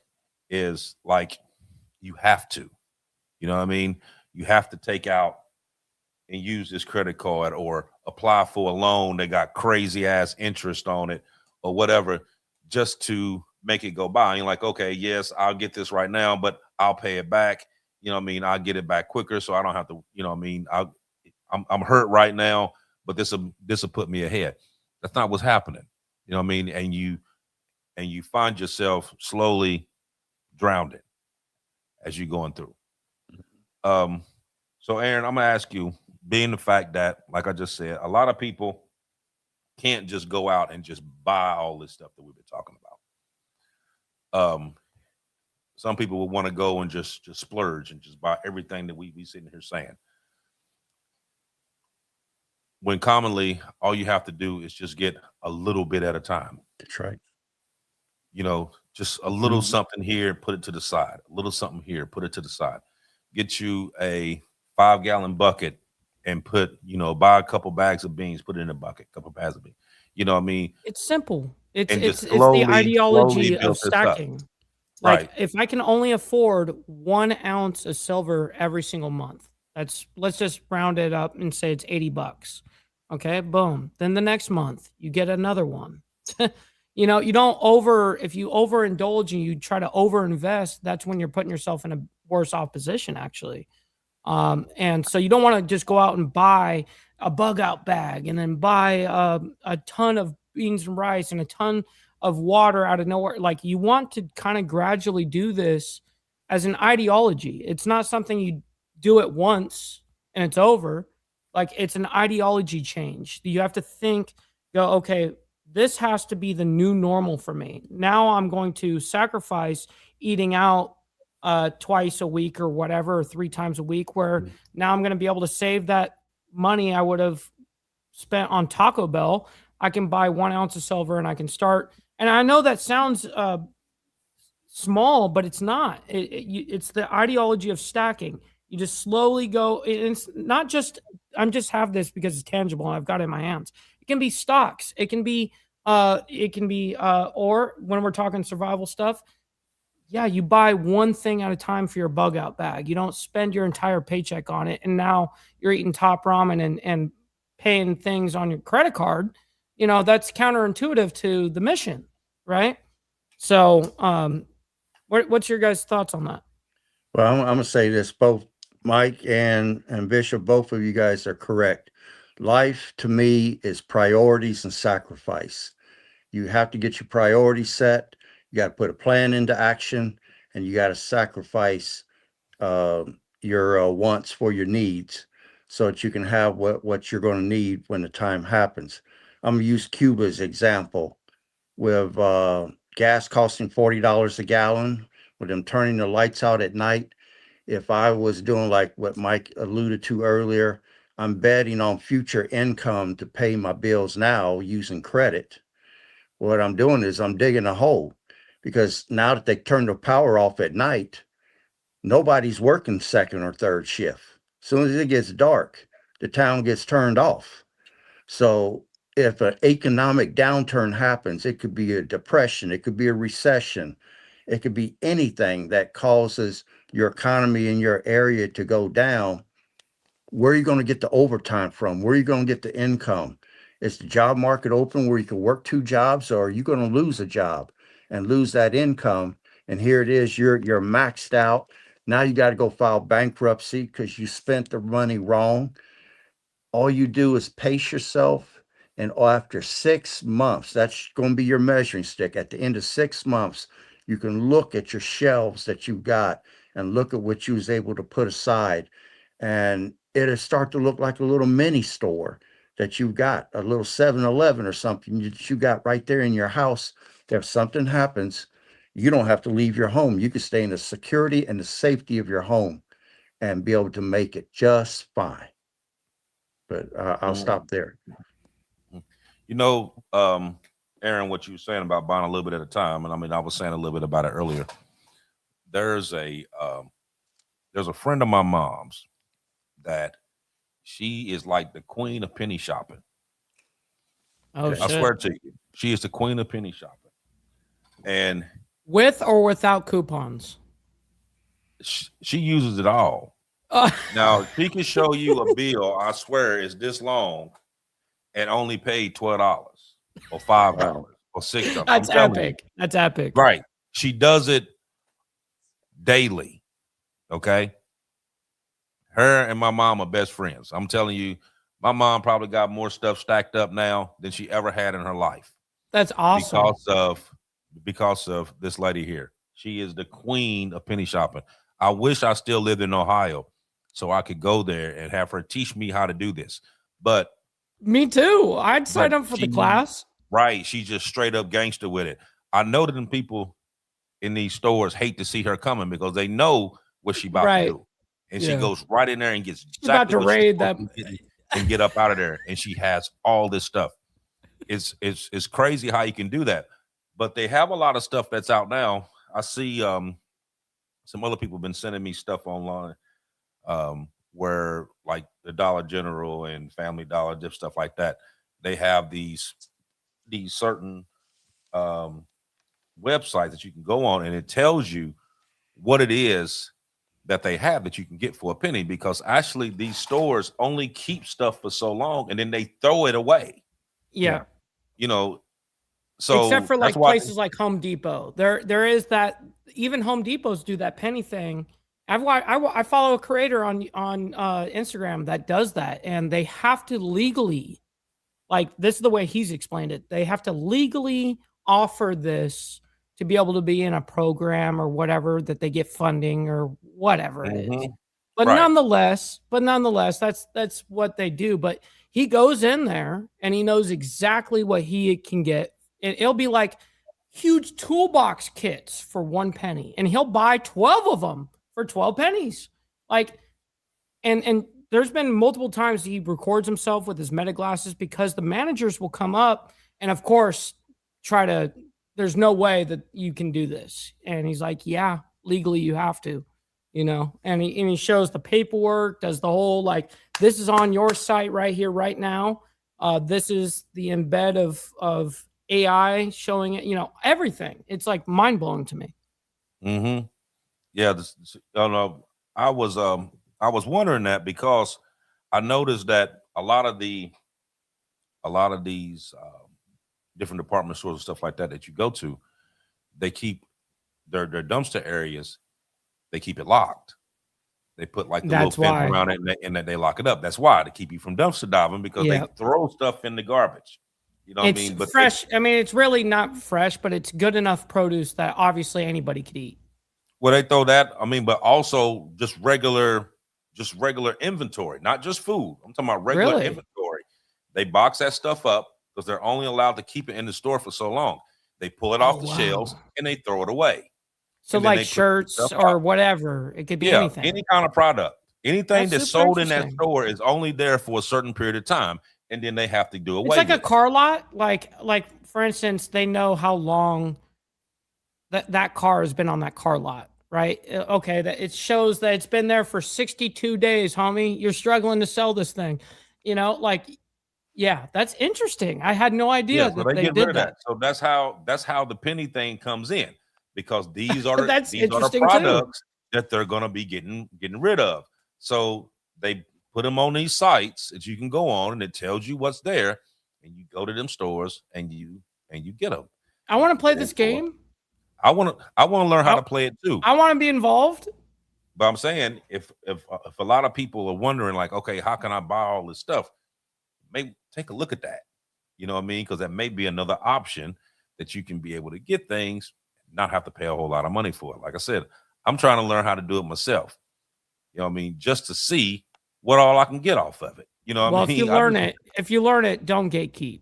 is like you have to, you know what I mean? You have to take out and use this credit card or apply for a loan that got crazy ass interest on it or whatever, just to make it go by. And you're like, okay, yes, I'll get this right now, but I'll pay it back. You know what I mean? I'll get it back quicker, so I don't have to, you know what I mean? I'm hurt right now, but this will put me ahead. That's not what's happening. You know what I mean? And you find yourself slowly drowning as you're going through. So Aaron, I'm gonna ask you, being the fact that, like I just said, a lot of people can't just go out and just buy all this stuff that we've been talking about. Some people would want to go and just splurge and just buy everything that we be sitting here saying. When commonly all you have to do is just get a little bit at a time.
That's right.
Just a little
Mhm.
something here, put it to the side. A little something here, put it to the side. Get you a 5-gallon bucket and buy a couple bags of beans, put it in a bucket, couple bags of beans. You know what I mean?
It's simple. It's
And just
it's it's the
slowly
ideology
build
of
this up.
stacking. Like
Right.
if I can only afford 1 ounce of silver every single month, let's just round it up and say it's $80. Okay, boom. Then the next month you get another one. You don't if you overindulge and you try to overinvest, that's when you're putting yourself in a worse off position, actually. And so you don't want to just go out and buy a bug out bag and then buy a ton of beans and rice and a ton of water out of nowhere. Like you want to kind of gradually do this as an ideology. It's not something you do it once and it's over. Like it's an ideology change. You have to okay, this has to be the new normal for me. Now I'm going to sacrifice eating out twice a week or whatever, or 3 times a week, where now I'm going to be able to save that money I would have spent on Taco Bell, I can buy 1 ounce of silver and I can start. And I know that sounds small, but it's not. It's the ideology of stacking. You just slowly go. It's not just I'm just have this because it's tangible and I've got it in my hands. It can be stocks. It can be or when we're talking survival stuff, yeah, you buy one thing at a time for your bug out bag. You don't spend your entire paycheck on it, and now you're eating top ramen and paying things on your credit card. You know, that's counterintuitive to the mission, right? So, what's your guys' thoughts on that?
Well, I'm gonna say this: both Mike and Bishop, both of you guys are correct. Life to me is priorities and sacrifice. You have to get your priorities set. You got to put a plan into action, and you got to sacrifice your wants for your needs, so that you can have what you're going to need when the time happens. I'm gonna use Cuba as example, with gas costing $40 a gallon, with them turning the lights out at night. If I was doing like what Mike alluded to earlier, I'm betting on future income to pay my bills now using credit. What I'm doing is I'm digging a hole, because now that they turn the power off at night, nobody's working second or third shift. As soon as it gets dark, the town gets turned off. So if an economic downturn happens, it could be a depression, it could be a recession, it could be anything that causes your economy in your area to go down. Where are you going to get the overtime from? Where are you going to get the income? Is the job market open where you can work 2 jobs, or are you going to lose a job and lose that income? And here it is, you're maxed out. Now you got to go file bankruptcy because you spent the money wrong. All you do is pace yourself, and after 6 months, that's going to be your measuring stick. At the end of 6 months, you can look at your shelves that you've got and look at what you was able to put aside, and it'll start to look like a little mini store that you've got, a little 7-Eleven or something that you got right there in your house. If something happens, you don't have to leave your home. You can stay in the security and the safety of your home and be able to make it just fine. But I'll stop there.
You know, Aaron, what you were saying about buying a little bit at a time, and I mean, I was saying a little bit about it earlier. There's a friend of my mom's that she is like the queen of penny shopping.
Oh,
Okay.
I
shit.
swear to you, she is the queen of penny shopping, and
With or without coupons?
she uses it all. Now she can show you a bill, I swear, is this long, and only paid $12 or $5 or $6.
That's epic. That's epic.
Right. She does it daily. Okay. Her and my mom are best friends. I'm telling you, my mom probably got more stuff stacked up now than she ever had in her life.
That's awesome.
Because of this lady here. She is the queen of penny shopping. I wish I still lived in Ohio so I could go there and have her teach me how to do this. But
Me too. I'd sign up for the class.
Right. She's just straight up gangster with it. I know that the people in these stores hate to see her coming because they know what she about to do. And she goes right in there and gets exactly
about to raid that
and get up out of there. And she has all this stuff. It's crazy how you can do that. But they have a lot of stuff that's out now. I see some other people have been sending me stuff online where like the Dollar General and Family Dollar, stuff like that. They have these certain websites that you can go on, and it tells you what it is that they have that you can get for a penny, because actually these stores only keep stuff for so long and then they throw it away.
Yeah.
You know, so
except for like
that's why
places like Home Depot. There is that. Even Home Depots do that penny thing. I follow a creator on Instagram that does that, and they have to legally, like, this is the way he's explained it. They have to legally offer this to be able to be in a program or whatever, that they get funding or whatever it is. But nonetheless, that's what they do. But he goes in there and he knows exactly what he can get. And it'll be like huge toolbox kits for 1 penny. And he'll buy 12 of them for 12 pennies. Like, and there's been multiple times he records himself with his meta glasses because the managers will come up and, of course, try to. There's no way that you can do this, and he's like, "Yeah, legally you have to," And he shows the paperwork, does the whole like, "This is on your site right here, right now. This is the embed of AI showing it. Everything. It's like mind blowing to me."
Mm-hmm. Yeah, I was wondering that because I noticed that a lot of these different department stores and stuff like that you go to, they keep their dumpster areas, they keep it locked. They put like the
That's
little fence
why.
around it and then they lock it up. That's why, to keep you from dumpster diving, because they
Yep.
throw stuff in the garbage. You know what I
It's
mean? But
fresh. I mean, it's really not fresh, but it's good enough produce that obviously anybody could eat.
well, they throw that. I mean, but also just regular inventory, not just food. I'm talking about regular
Really?
inventory. They box that stuff up because they're only allowed to keep it in the store for so long. They pull it
Oh,
off the
wow.
shelves and they throw it away.
So
And then
like
they put the
shirts
stuff
or
out.
whatever. It could be
Yeah,
anything.
any kind of product. Anything
That's
that's
super
sold in that
interesting.
store is only there for a certain period of time, and then they have to do away
It's like
with
a car lot. Like for instance, they know how long that car has been on that car lot, right? Okay, that it shows that it's been there for 62 days, homie. You're struggling to sell this thing. Yeah, that's interesting. I had no idea
So
that
they
they
get rid
did
of
that.
that. So that's how the penny thing comes in, because these are
That's
the
interesting too.
products that they're going to be getting rid of. So they put them on these sites that you can go on, and it tells you what's there, and you go to them stores and you get them.
I want to play this game.
I want to learn how
I-
to play it too.
I want to be involved.
But I'm saying if a lot of people are wondering, like, okay, how can I buy all this stuff? Maybe take a look at that. You know what I mean? Because that may be another option that you can be able to get things, not have to pay a whole lot of money for it. Like I said, I'm trying to learn how to do it myself. You know what I mean? Just to see what all I can get off of it. You know what
Well,
I mean?
if you learn it, don't gatekeep.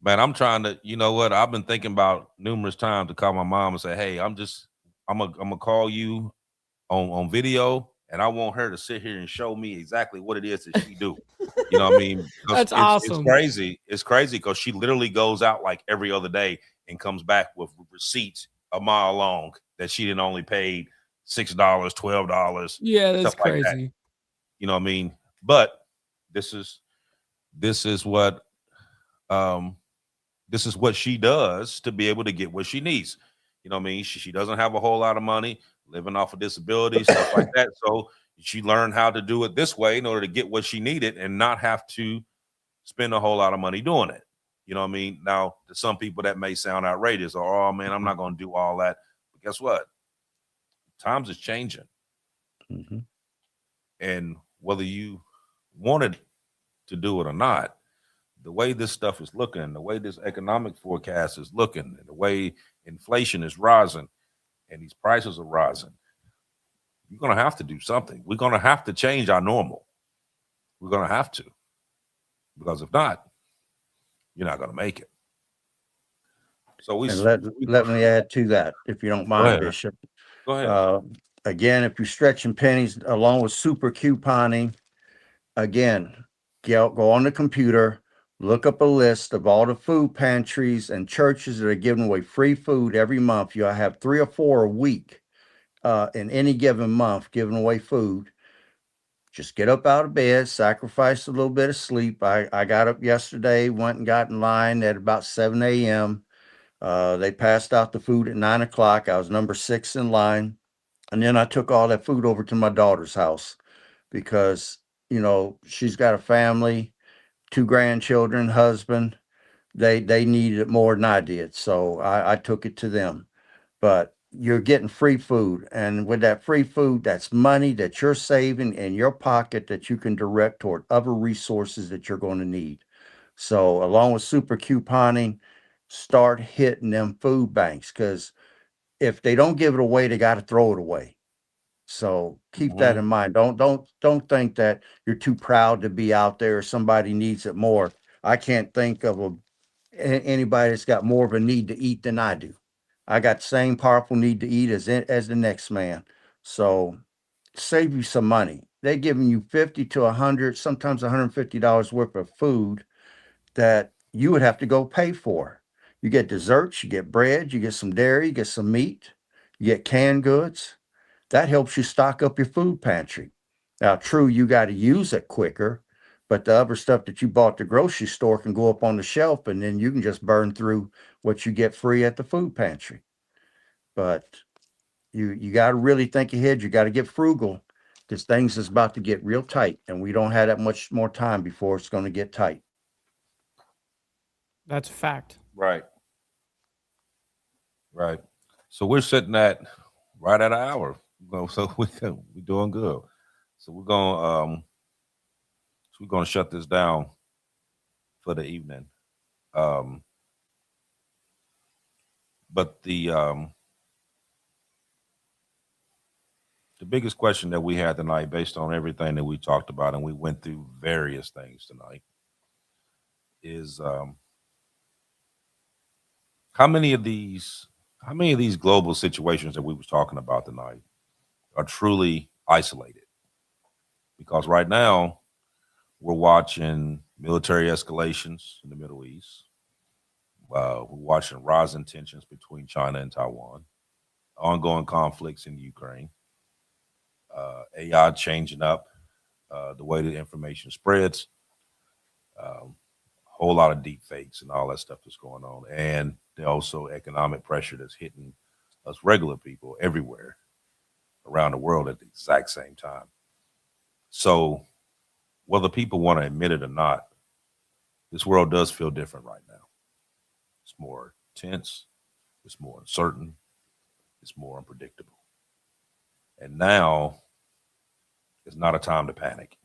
Man, I'm trying to, you know what? I've been thinking about numerous times to call my mom and say, hey, I'm gonna call you on video, and I want her to sit here and show me exactly what it is that she do. You know what I mean?
That's awesome.
It's crazy. It's crazy because she literally goes out like every other day and comes back with receipts a mile long that she didn't only paid $6, $12.
Yeah, that's
stuff like that.
crazy.
You know what I mean? But this is what this is what she does to be able to get what she needs. You know what I mean? She doesn't have a whole lot of money, living off of disability, stuff like that. So she learned how to do it this way in order to get what she needed and not have to spend a whole lot of money doing it. You know what I mean? Now, to some people that may sound outrageous, or, oh man, I'm not going to do all that. But guess what? Times is changing.
Mm-hmm.
And whether you wanted to do it or not, the way this stuff is looking, the way this economic forecast is looking, and the way inflation is rising and these prices are rising, you're going to have to do something. We're going to have to change our normal. We're going to have to, because if not, you're not going to make it. So
let me add to that, if you don't mind, Bishop.
Go ahead.
Again, if you're stretching pennies along with super couponing, again, go on the computer, look up a list of all the food pantries and churches that are giving away free food every month. You'll have 3 or 4 a week in any given month giving away food. Just get up out of bed, sacrifice a little bit of sleep. I got up yesterday, went and got in line at about 7 a.m. They passed out the food at 9 o'clock. I was number 6 in line. And then I took all that food over to my daughter's house because, she's got a family, 2 grandchildren, husband. They needed it more than I did. So I took it to them. But you're getting free food. And with that free food, that's money that you're saving in your pocket that you can direct toward other resources that you're going to need. So along with super couponing, start hitting them food banks, because if they don't give it away, they got to throw it away. So keep that in mind. Don't think that you're too proud to be out there or somebody needs it more. I can't think of anybody that's got more of a need to eat than I do. I got the same powerful need to eat as the next man. So save you some money. they're giving you 50 to 100, sometimes $150 worth of food that you would have to go pay for. You get desserts, you get bread, you get some dairy, you get some meat, you get canned goods. That helps you stock up your food pantry. Now, true, you got to use it quicker, but the other stuff that you bought at the grocery store can go up on the shelf and then you can just burn through what you get free at the food pantry. But you got to really think ahead. You got to get frugal because things is about to get real tight and we don't have that much more time before it's going to get tight.
That's a fact.
Right. Right. So we're sitting at right at an hour. So we're doing good. So we're gonna shut this down for the evening. But the biggest question that we had tonight, based on everything that we talked about, and we went through various things tonight, is how many of these global situations that we was talking about tonight are truly isolated? Because right now we're watching military escalations in the Middle East. We're watching rising tensions between China and Taiwan, ongoing conflicts in Ukraine, AI changing up the way the information spreads, a whole lot of deep fakes and all that stuff that's going on. And also economic pressure that's hitting us regular people everywhere around the world at the exact same time. So whether people want to admit it or not, this world does feel different right now. It's more tense, it's more uncertain, it's more unpredictable. And now is not a time to panic.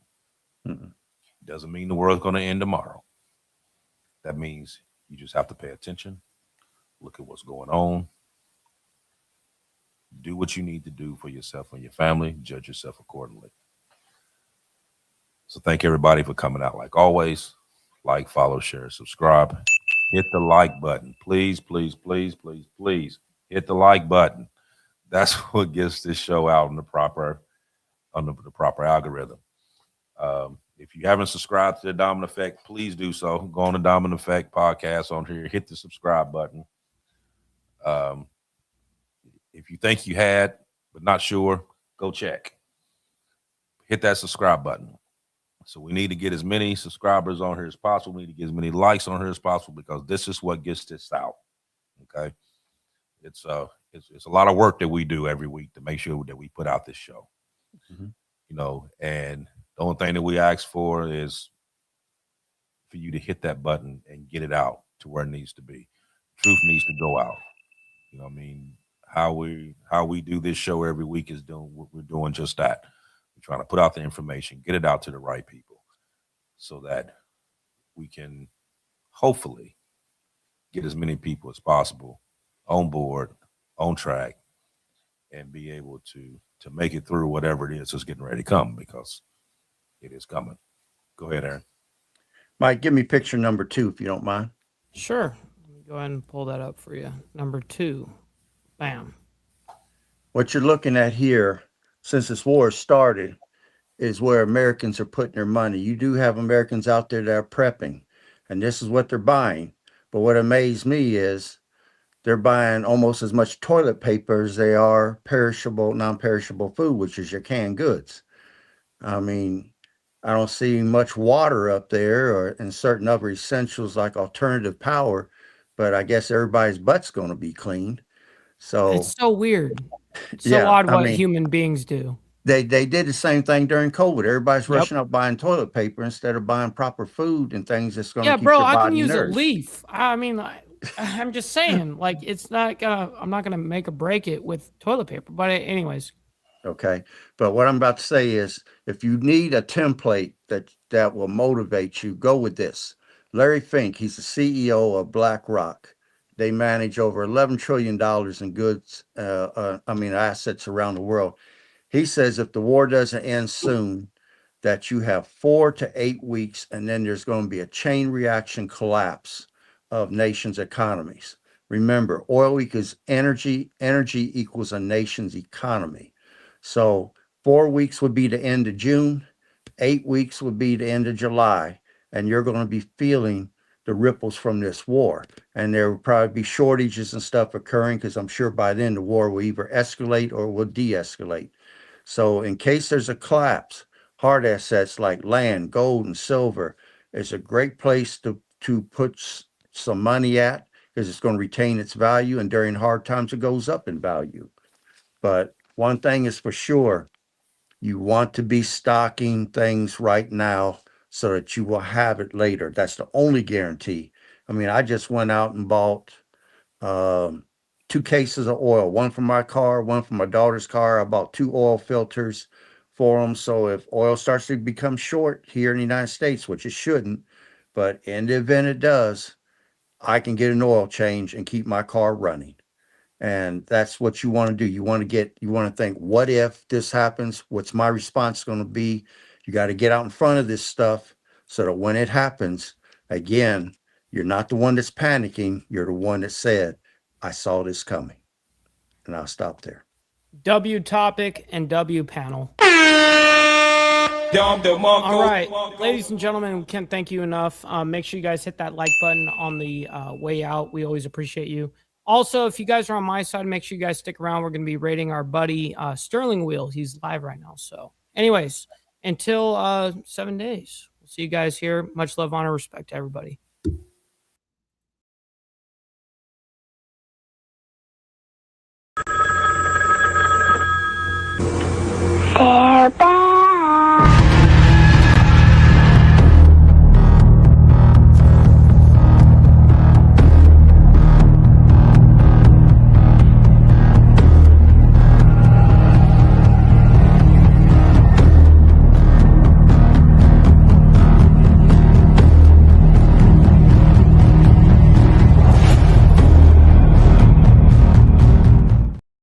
Mm-mm.
It doesn't mean the world's going to end tomorrow. That means you just have to pay attention, look at what's going on, do what you need to do for yourself and your family, judge yourself accordingly. So thank everybody for coming out. Like always, like, follow, share, subscribe. Hit the like button. Please, please, please, please, please hit the like button. That's what gets this show out in the proper algorithm. If you haven't subscribed to the Diamond Effect, please do so. Go on the Diamond Effect podcast on here, hit the subscribe button. If you think you had, but not sure, go check. Hit that subscribe button. So we need to get as many subscribers on here as possible. We need to get as many likes on here as possible because this is what gets this out. Okay. It's a lot of work that we do every week to make sure that we put out this show.
Mm-hmm.
You know, and the only thing that we ask for is for you to hit that button and get it out to where it needs to be. Truth needs to go out. You know what I mean? How we do this show every week is we're doing just that. We're trying to put out the information, get it out to the right people so that we can hopefully get as many people as possible on board, on track, and be able to make it through whatever it is that's getting ready to come, because it is coming. Go ahead, Aaron.
Mike, give me picture number 2, if you don't mind.
Sure. Let me go ahead and pull that up for you. Number 2. Bam.
What you're looking at here, since this war started, is where Americans are putting their money. You do have Americans out there that are prepping, and this is what they're buying. But what amazed me is they're buying almost as much toilet paper as they are perishable, non-perishable food, which is your canned goods. I mean, I don't see much water up there or in certain other essentials like alternative power, but I guess everybody's butt's going to be cleaned. So
It's so weird. It's so
yeah,
odd
I
what
mean,
human beings do.
they did the same thing during COVID. Everybody's
Yep.
rushing out buying toilet paper instead of buying proper food and things that's going to
Yeah,
keep
bro,
your
I can
body
use a
nourished.
leaf. I mean, I'm just saying, like, I'm not gonna make or break it with toilet paper. But anyways,
Okay. But what I'm about to say is if you need a template that will motivate you, go with this. Larry Fink, he's the CEO of BlackRock. They manage over $11 trillion in goods, assets around the world. He says if the war doesn't end soon, that you have 4 to 8 weeks, and then there's going to be a chain reaction collapse of nations' economies. Remember, oil equals energy, energy equals a nation's economy. So 4 weeks would be the end of June, 8 weeks would be the end of July, and you're going to be feeling the ripples from this war. And there will probably be shortages and stuff occurring because I'm sure by then the war will either escalate or will de-escalate. So in case there's a collapse, hard assets like land, gold, and silver is a great place to put some money at because it's going to retain its value, and during hard times it goes up in value. But one thing is for sure, you want to be stocking things right now so that you will have it later. That's the only guarantee. I mean, I just went out and bought 2 cases of oil, one for my car, one for my daughter's car. I bought 2 oil filters for them. So if oil starts to become short here in the United States, which it shouldn't, but in the event it does, I can get an oil change and keep my car running. And that's what you want to do. You want to think, what if this happens? What's my response going to be? You got to get out in front of this stuff so that when it happens, again, you're not the one that's panicking. You're the one that said, I saw this coming. And I'll stop there.
W topic and W panel. All right, ladies and gentlemen, we can't thank you enough. Make sure you guys hit that like button on the way out. We always appreciate you. Also, if you guys are on my side, make sure you guys stick around. We're going to be rating our buddy Sterling Wheel. He's live right now. So anyways, until 7 days, we'll see you guys here. Much love, honor, respect to everybody.
Oh.